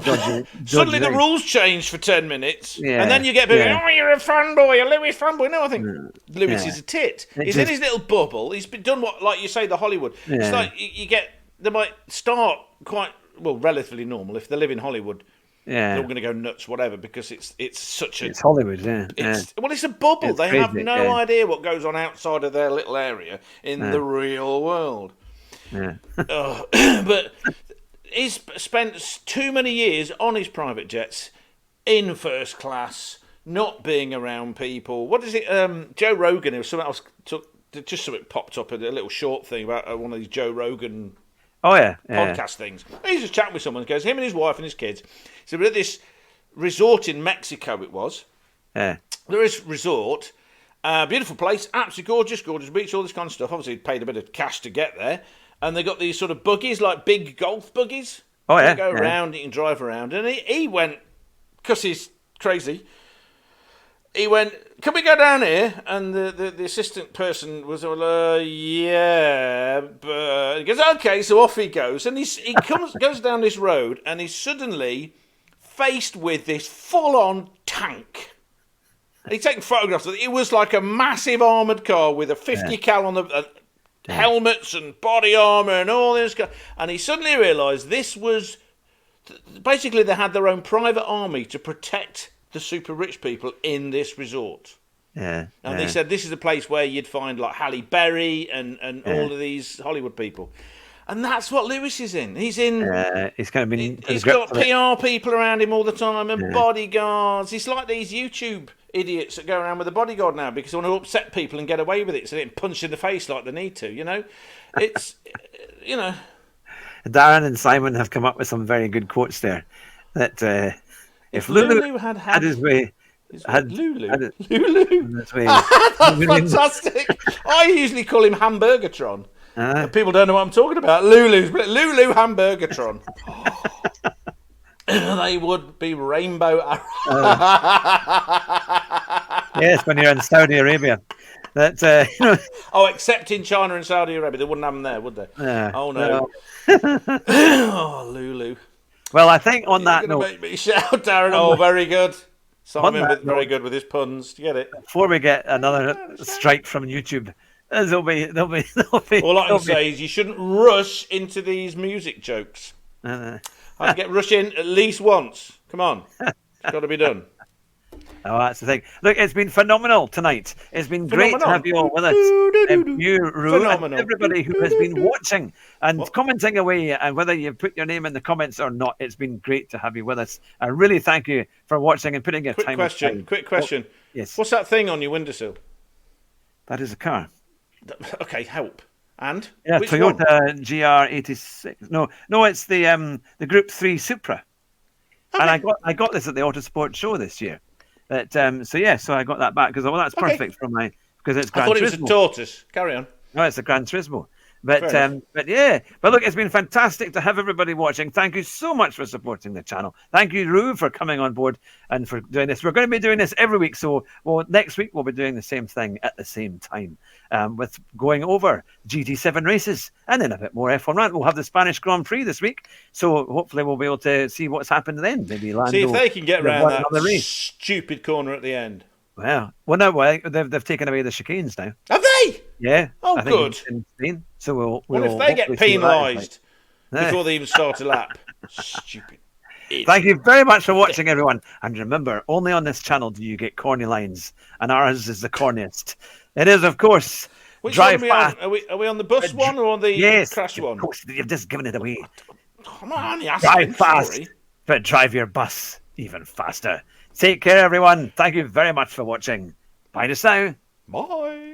dodgy.
Suddenly the rules changed for 10 minutes, and then you get people, oh, you're a fanboy, you're a Lewis fanboy. No, I think Lewis is a tit. He's in his little bubble. He's been done what, like you say, the Hollywood.
Yeah.
It's like they might start quite, relatively normal. If they live in Hollywood, they're all going to go nuts, whatever, because it's such a...
It's Hollywood,
Well, it's a bubble. They have no idea what goes on outside of their little area in the real world.
Yeah.
But he's spent too many years on his private jets, in first class, not being around people. What is it? Joe Rogan, or something else, just something popped up, a little short thing about one of these Joe Rogan podcast things. He's just chatting with someone. Goes, him and his wife and his kids. So we're at this resort in Mexico. It was.
Yeah.
There is resort, beautiful place, absolutely gorgeous beach, all this kind of stuff. Obviously, paid a bit of cash to get there, and they got these sort of buggies, like big golf buggies.
Oh yeah.
You go around, you can drive around, and he went because he's crazy. He went, can we go down here? And the assistant person was all, yeah. But he goes, okay, so off he goes. And he goes down this road, and he's suddenly faced with this full-on tank. And he's taking photographs of it. It was like a massive armoured car with a 50 cal on the helmets and body armour and all this. And he suddenly realised this was... Basically, they had their own private army to protect the super rich people in this resort.
Yeah.
And they said this is a place where you'd find like Halle Berry and all of these Hollywood people. And that's what Lewis is in. He's in.
He's kind of been.
He's got PR people around him all the time and bodyguards. He's like these YouTube idiots that go around with a bodyguard now because they want to upset people and get away with it, so they get punched in the face like they need to. You know, it's
Darren and Simon have come up with some very good quotes there. That if Lulu had his way.
Lulu.
Lulu.
That's fantastic. I usually call him Hamburgertron. And people don't know what I'm talking about. Lulu Hamburgertron. They would be rainbow arrows.
Yes, when you're in Saudi Arabia. That
Oh, except in China and Saudi Arabia, they wouldn't have them there, would they? Oh no. Oh, Lulu.
Well, I think on that note,
make me shout, Darren. Oh, very good. Simon very good with his puns. Do you get it?
Before we get another strike from YouTube, there'll be.
All I can say is you shouldn't rush into these music jokes. I'd get rush in at least once. Come on, it's got to be done.
Oh, that's the thing. Look, it's been phenomenal tonight. It's been great to have you all with us. You, Roo, and everybody who has been watching and commenting away, and whether you've put your name in the comments or not, it's been great to have you with us. I really thank you for watching and putting your time aside.
Quick question.
Yes.
What's that thing on your windowsill?
That is a car.
Okay, help. And?
Yeah,
which
Toyota
one?
GR86. No, it's the Group 3 Supra.
Okay.
And I got this at the Autosport show this year. But so I got that back because that's perfect for because it's Gran Turismo.
I thought it was a tortoise. Carry on.
No, it's a Gran Turismo. But look, it's been fantastic to have everybody watching. Thank you so much for supporting the channel. Thank you, Roo, for coming on board and for doing this. We're going to be doing this every week. So next week we'll be doing the same thing at the same time, with going over GT7 races and then a bit more F1 rant. We'll have the Spanish Grand Prix this week. So hopefully we'll be able to see what's happened then. Maybe Lando,
see if they can get around that stupid corner at the end.
Well, they've taken away the chicanes now.
Have they?
Yeah.
Oh, good.
In Spain. So
we'll if they get penalised before they even start a lap. Stupid.
Thank you very much for watching, everyone. And remember, only on this channel do you get corny lines, and ours is the corniest. It is, of course,
Which
drive
one
fast.
are we on the bus one or on the crash one?
Of course, you've just given it away.
Come on, asking,
drive fast,
sorry.
but drive your bus even faster. Take care, everyone. Thank you very much for watching. Bye just now.
Bye.